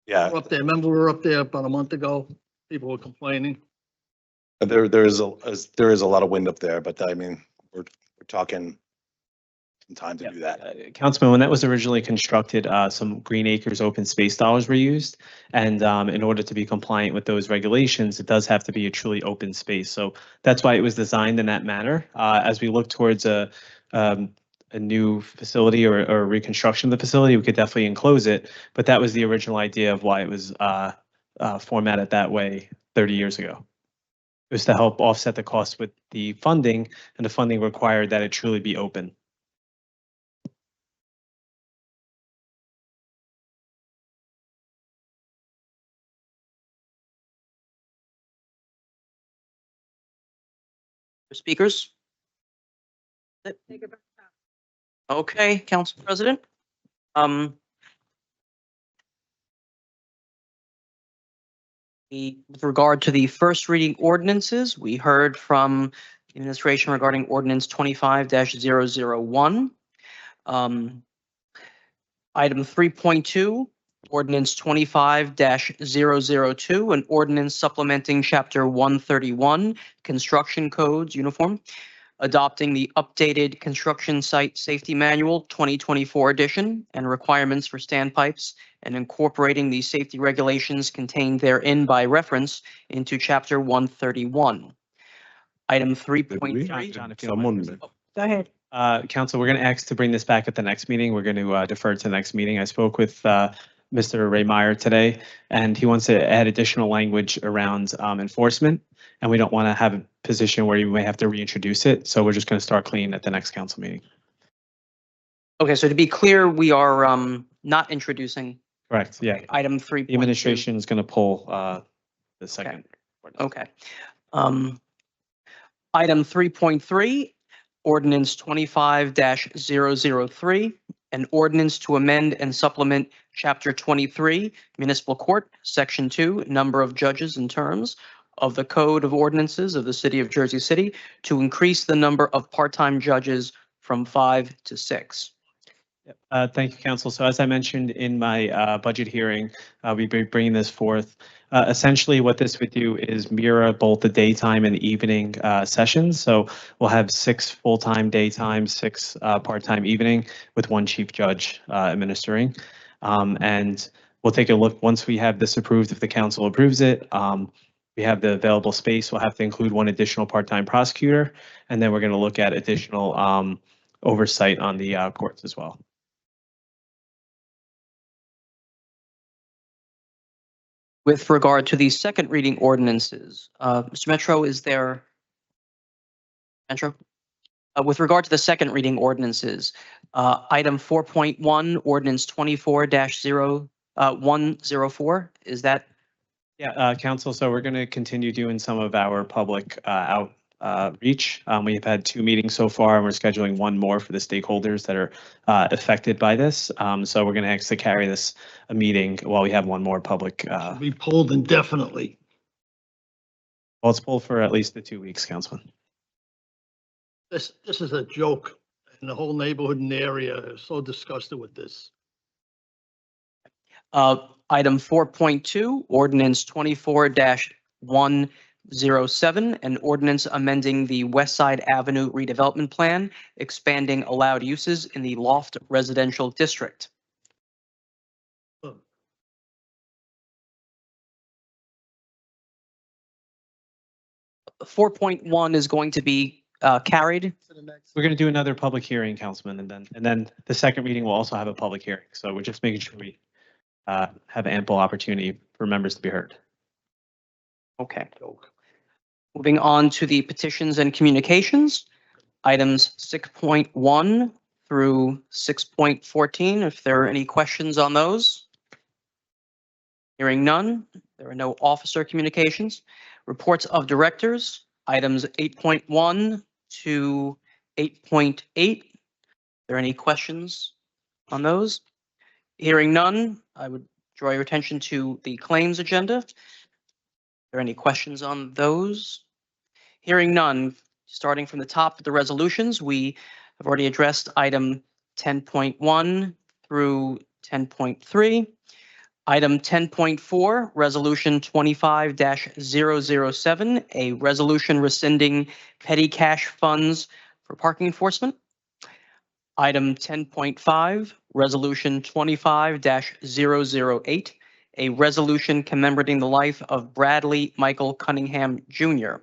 Yeah, We're up there, remember we were up there about a month ago? People were complaining. there is a lot of wind up there, but I mean, we're talking some time to do that. Councilman, when that was originally constructed, some Green Acres open space dollars were used. And in order to be compliant with those regulations, it does have to be a truly open space. So that's why it was designed in that manner. As we look towards a new facility or reconstruction of the facility, we could definitely enclose it. But that was the original idea of why it was formatted that way 30 years ago. It was to help offset the cost with the funding, and the funding required that it truly be open. Speakers? Okay, Council President. With regard to the first reading ordinances, we heard from the administration regarding ordinance 25-001. Item 3.2, ordinance 25-002, an ordinance supplementing chapter 131, construction codes uniform, adopting the updated construction site safety manual 2024 edition and requirements for standpipes, and incorporating the safety regulations contained therein by reference into chapter 131. Item 3.3. John, if you don't mind. Go ahead. Council, we're going to ask to bring this back at the next meeting. We're going to defer to the next meeting. I spoke with Mr. Ray Meyer today, and he wants to add additional language around enforcement. And we don't want to have a position where you may have to reintroduce it. So we're just going to start clean at the next council meeting. Okay, so to be clear, we are not introducing. Correct, yeah. Item 3. The administration is going to pull the second. Okay. Item 3.3, ordinance 25-003, an ordinance to amend and supplement chapter 23, municipal court, section 2, number of judges and terms of the Code of Ordinances of the City of Jersey City to increase the number of part-time judges from 5 to 6. Thank you, Council. So as I mentioned in my budget hearing, we'll be bringing this forth. Essentially, what this would do is mirror both the daytime and evening sessions. So we'll have 6 full-time daytime, 6 part-time evening with 1 chief judge administering. And we'll take a look once we have this approved, if the council approves it. We have the available space. We'll have to include 1 additional part-time prosecutor, and then we're going to look at additional oversight on the courts as well. With regard to the second reading ordinances, Mr. Metro, is there? Metro? With regard to the second reading ordinances, item 4.1, ordinance 24-0104, is that? Yeah, Council, so we're going to continue doing some of our public outreach. We have had 2 meetings so far, and we're scheduling 1 more for the stakeholders that are affected by this. So we're going to actually carry this a meeting while we have 1 more public. Be pulled indefinitely. Well, it's pulled for at least the 2 weeks, Councilman. This is a joke, and the whole neighborhood and area is so disgusted with this. Item 4.2, ordinance 24-107, an ordinance amending the West Side Avenue redevelopment plan, expanding allowed uses in the Loft Residential District. 4.1 is going to be carried. We're going to do another public hearing, Councilman, and then the second reading will also have a public hearing. So we're just making sure we have ample opportunity for members to be heard. Okay. Moving on to the petitions and communications, items 6.1 through 6.14. If there are any questions on those. Hearing none, there are no officer communications. Reports of directors, items 8.1 to 8.8. Are there any questions on those? Hearing none, I would draw your attention to the claims agenda. Are there any questions on those? Hearing none, starting from the top of the resolutions, we have already addressed item 10.1 through 10.3. Item 10.4, Resolution 25-007, a resolution rescinding petty cash funds for parking enforcement. Item 10.5, Resolution 25-008, a resolution commemorating the life of Bradley Michael Cunningham Jr.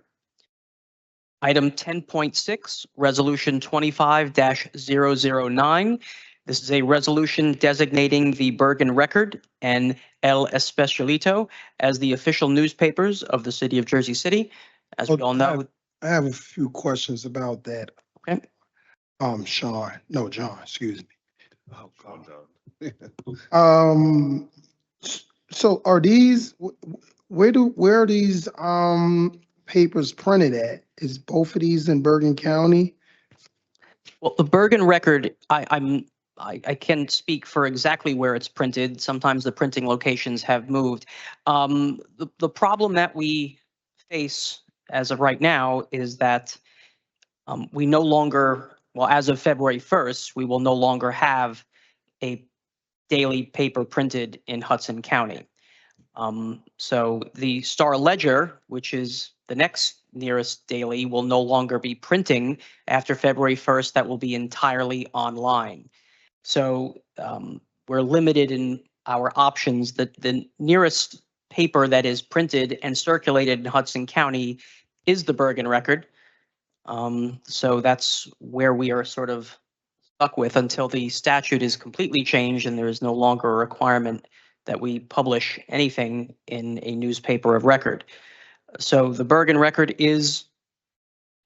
Item 10.6, Resolution 25-009. This is a resolution designating the Bergen Record and El Especialito as the official newspapers of the city of Jersey City. As we all know. I have a few questions about that. Okay. John, excuse me. Oh, so are these, where are these, papers printed at? Is both of these in Bergen County? Well, the Bergen Record, I can't speak for exactly where it's printed. Sometimes the printing locations have moved. The problem that we face as of right now is that we no longer, well, as of February 1st, we will no longer have a daily paper printed in Hudson County. So the Star Ledger, which is the next nearest daily, will no longer be printing after February 1st. That will be entirely online. So we're limited in our options. The nearest paper that is printed and circulated in Hudson County is the Bergen Record. So that's where we are sort of stuck with until the statute is completely changed and there is no longer a requirement that we publish anything in a newspaper of record. So the Bergen Record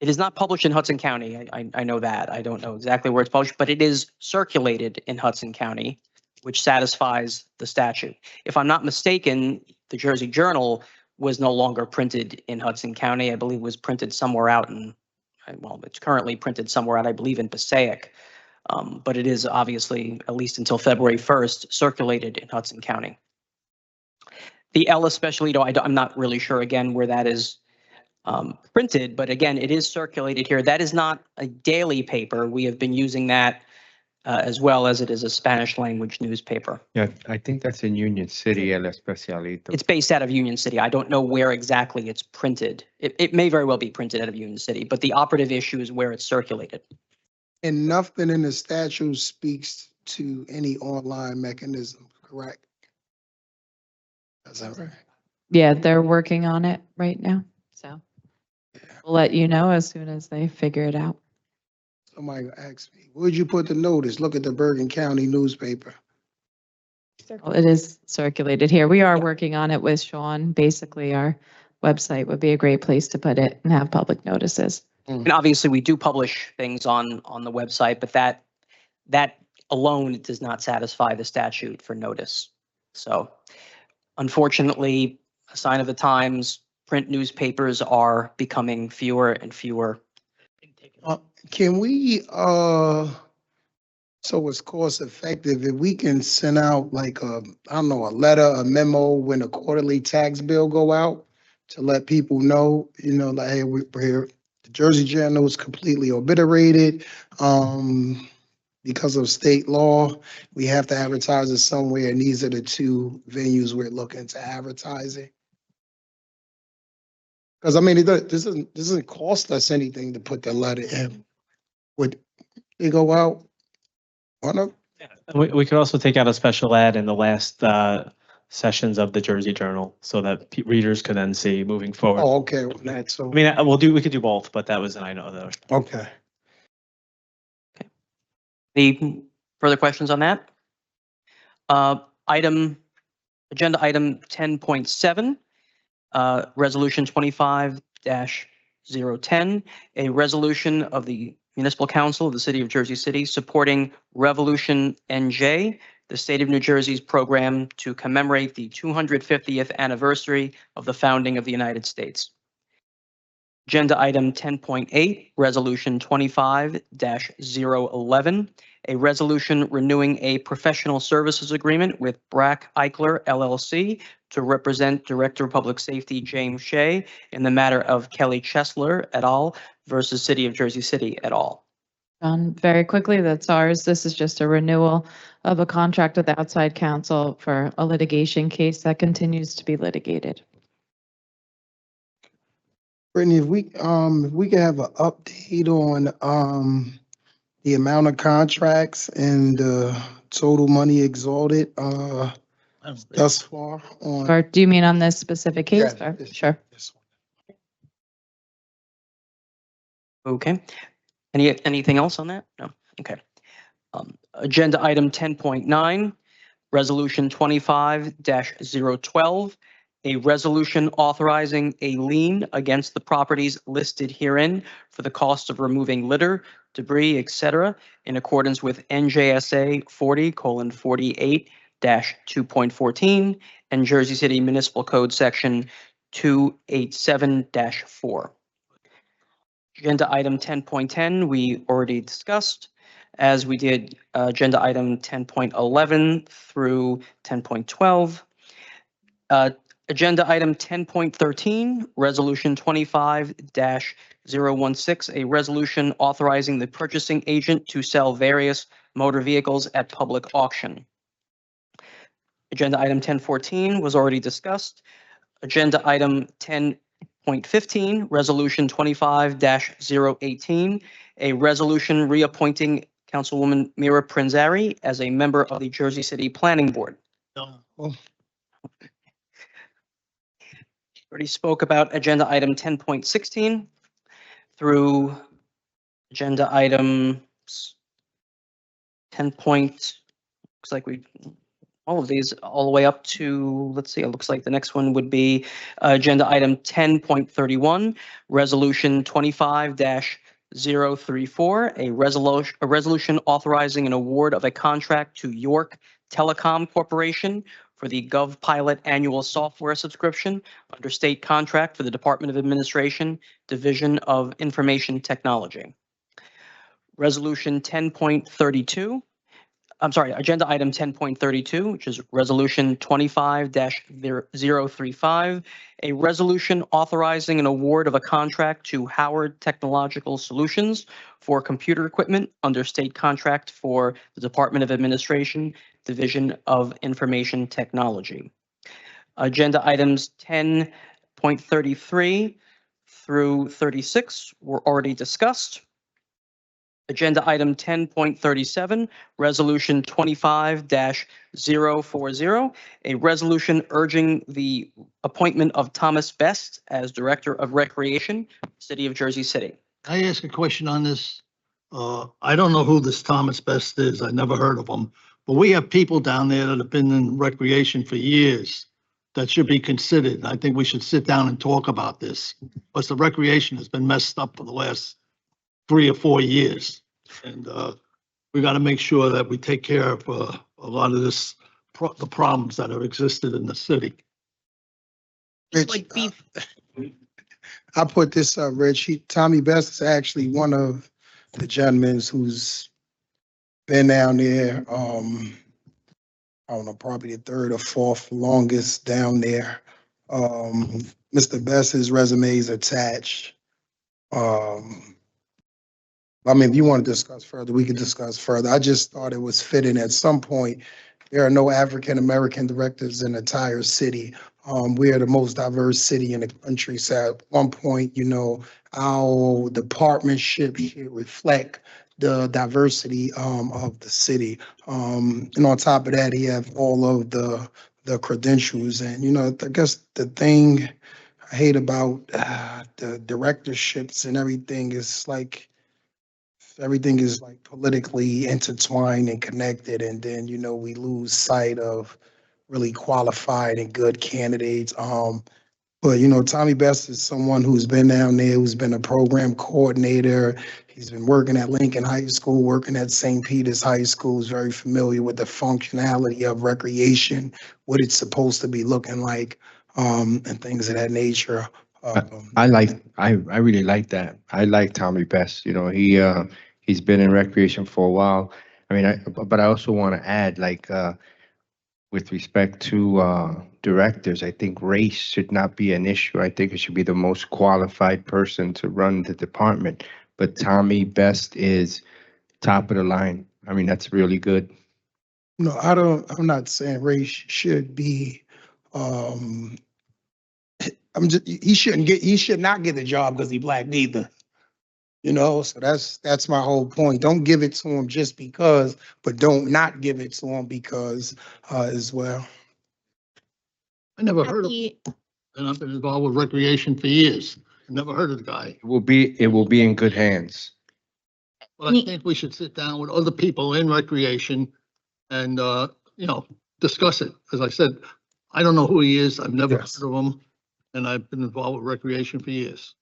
it is not published in Hudson County. I know that. I don't know exactly where it's published, but it is circulated in Hudson County, which satisfies the statute. If I'm not mistaken, the Jersey Journal was no longer printed in Hudson County. I believe it was printed somewhere out in, well, it's currently printed somewhere out, I believe, in Passaic. But it is obviously, at least until February 1st, circulated in Hudson County. The El Especialito, I'm not really sure, again, where that is printed, but again, it is circulated here. That is not a daily paper. We have been using that as well as it is a Spanish language newspaper. Yeah, I think that's in Union City, El Especialito. It's based out of Union City. I don't know where exactly it's printed. It may very well be printed out of Union City, but the operative issue is where it's circulated. And nothing in the statute speaks to any online mechanism, correct? Is that right? Yeah, they're working on it right now. So we'll let you know as soon as they figure it out. Somebody asked me, where'd you put the notice? Look at the Bergen County newspaper. Well, it is circulated here. We are working on it with Sean. Basically, our website would be a great place to put it and have public notices. And obviously, we do publish things on the website, but that alone does not satisfy the statute for notice. So unfortunately, a sign of the times, print newspapers are becoming fewer and fewer. Can we, so it's cost effective, if we can send out like a, I don't know, a letter, a memo when a quarterly tax bill go out to let people know, like, hey, we're here. The Jersey Journal is completely obliterated. Because of state law, we have to advertise it somewhere, and these are the two venues we're looking to advertise it. Because I mean, this doesn't cost us anything to put the letter in. Would they go out? We could also take out a special ad in the last sessions of the Jersey Journal so that readers could then see moving forward. Oh, okay. So I mean, we could do both, but that was, I know that. Okay. Any further questions on that? Agenda item 10.7, resolution 25-010, a resolution of the Municipal Council of the City of Jersey City supporting Revolution NJ, the state of New Jersey's program to commemorate the 250th anniversary of the founding of the United States. Agenda item 10.8, resolution 25-011, a resolution renewing a professional services agreement with Brack Eichler LLC to represent Director of Public Safety James Shea in the matter of Kelly Chesler et al. Versus City of Jersey City et al. Very quickly, that's ours. This is just a renewal of a contract with outside counsel for a litigation case that continues to be litigated. Brittany, if we could have an update on the amount of contracts and the total money exalted thus far on. Or do you mean on this specific case? Yeah, Or- Sure. Okay. Anything else on that? No. Okay. Agenda item 10.9, resolution 25-012, a resolution authorizing a lien against the properties listed herein for the cost of removing litter, debris, etc., in accordance with NJSA 40:48-2.14 and Jersey City Municipal Code Section 287-4. Agenda item 10.10, we already discussed, as we did agenda item 10.11 through 10.12. Agenda item 10.13, resolution 25-016, a resolution authorizing the purchasing agent to sell various motor vehicles at public auction. Agenda item 10.14 was already discussed. Agenda item 10.15, resolution 25-018, a resolution reappointing Councilwoman Mira Prinzari as a member of the Jersey City Planning Board. Already spoke about agenda item 10.16 through agenda item 10 point, looks like all of these all the way up to, let's see, it looks like the next one would be agenda item 10.31, resolution 25-034, a resolution authorizing an award of a contract to York Telecom Corporation for the GovPilot annual software subscription under state contract for the Department of Administration, Division of Information Technology. Resolution 10.32. I'm sorry, agenda item 10.32, which is resolution 25-035, a resolution authorizing an award of a contract to Howard Technological Solutions for computer equipment under state contract for the Department of Administration, Division of Information Technology. Agenda items 10.33 through 36 were already discussed. Agenda item 10.37, resolution 25-040, a resolution urging the appointment of Thomas Best as Director of Recreation, City of Jersey City. Can I ask a question on this? I don't know who this Thomas Best is. I never heard of him. But we have people down there that have been in recreation for years that should be considered. I think we should sit down and talk about this. Because the recreation has been messed up for the last 3 or 4 years. And we got to make sure that we take care of a lot of the problems that have existed in the city. Rich, I put this up, Rich. Tommy Best is actually one of the gentlemen who's been down there. I don't know, probably the 3rd or 4th longest down there. Mr. Best's resume is attached. I mean, if you want to discuss further, we can discuss further. I just thought it was fitting at some point. There are no African-American directors in the entire city. We are the most diverse city in the country. So at one point, you know, our departmentship should reflect the diversity of the city. And on top of that, he have all of the credentials. And, you know, I guess the thing I hate about the directorships and everything is like, everything is like politically intertwined and connected, and then, you know, we lose sight of really qualified and good candidates. But you know, Tommy Best is someone who's been down there, who's been a program coordinator. He's been working at Lincoln High School, working at St. Peter's High School, is very familiar with the functionality of recreation, what it's supposed to be looking like, and things of that nature. I really like that. I like Tommy Best. You know, he's been in recreation for a while. I mean, but I also want to add, like, with respect to directors, I think race should not be an issue. I think it should be the most qualified person to run the department. But Tommy Best is top of the line. I mean, that's really good. No, I'm not saying race should be, he should not get the job because he black neither. You know, so that's my whole point. Don't give it to him just because, but don't not give it to him because as well. I never heard of him, and I've been involved with recreation for years. I never heard of the guy. It will be in good hands. But I think we should sit down with other people in recreation and, you know, discuss it. As I said, I don't know who he is. I've never heard of him, and I've been involved with recreation for years.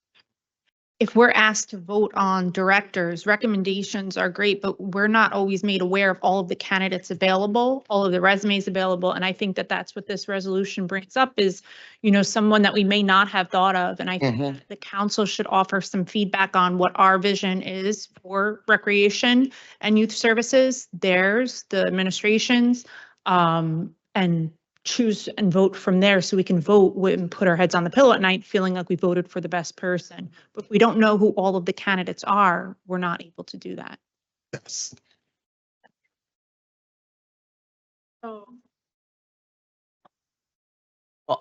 If we're asked to vote on directors, recommendations are great, but we're not always made aware of all of the candidates available, all of the resumes available. And I think that that's what this resolution brings up is, you know, someone that we may not have thought of. And I think that the council should offer some feedback on what our vision is for recreation and youth services, theirs, the administration's, and choose and vote from there so we can vote and put our heads on the pillow at night feeling like we voted for the best person. But if we don't know who all of the candidates are, we're not able to do that. Yes. Well,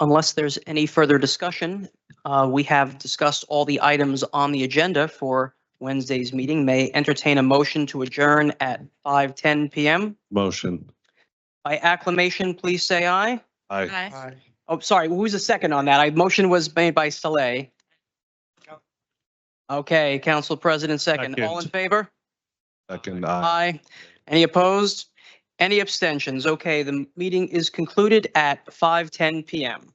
unless there's any further discussion, we have discussed all the items on the agenda for Wednesday's meeting. May entertain a motion to adjourn at 5:10 PM. Motion. By acclamation, please say aye. Aye. Oh, sorry, who's the second on that? Motion was made by Saleh. Okay, Council President second. All in favor? Second, Aye. Any opposed? Any abstentions? Okay, the meeting is concluded at 5:10 PM.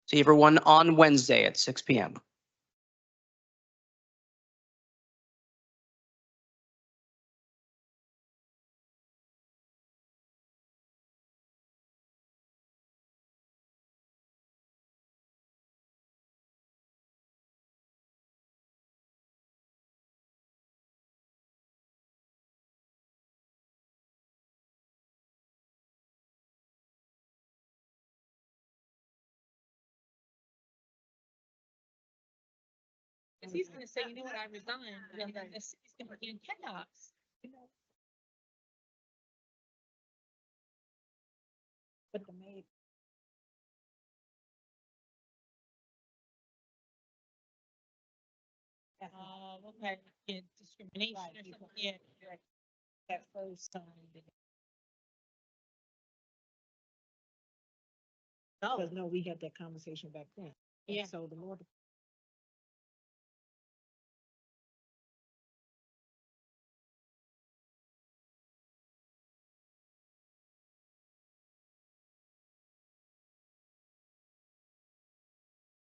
See everyone on Wednesday at 6 PM. He's gonna say, you know what, I resigned, and then the city's gonna be in chaos. But the maid. Okay, yeah, discrimination or something, yeah. That first time. No, we had that conversation back then. Yeah. So the more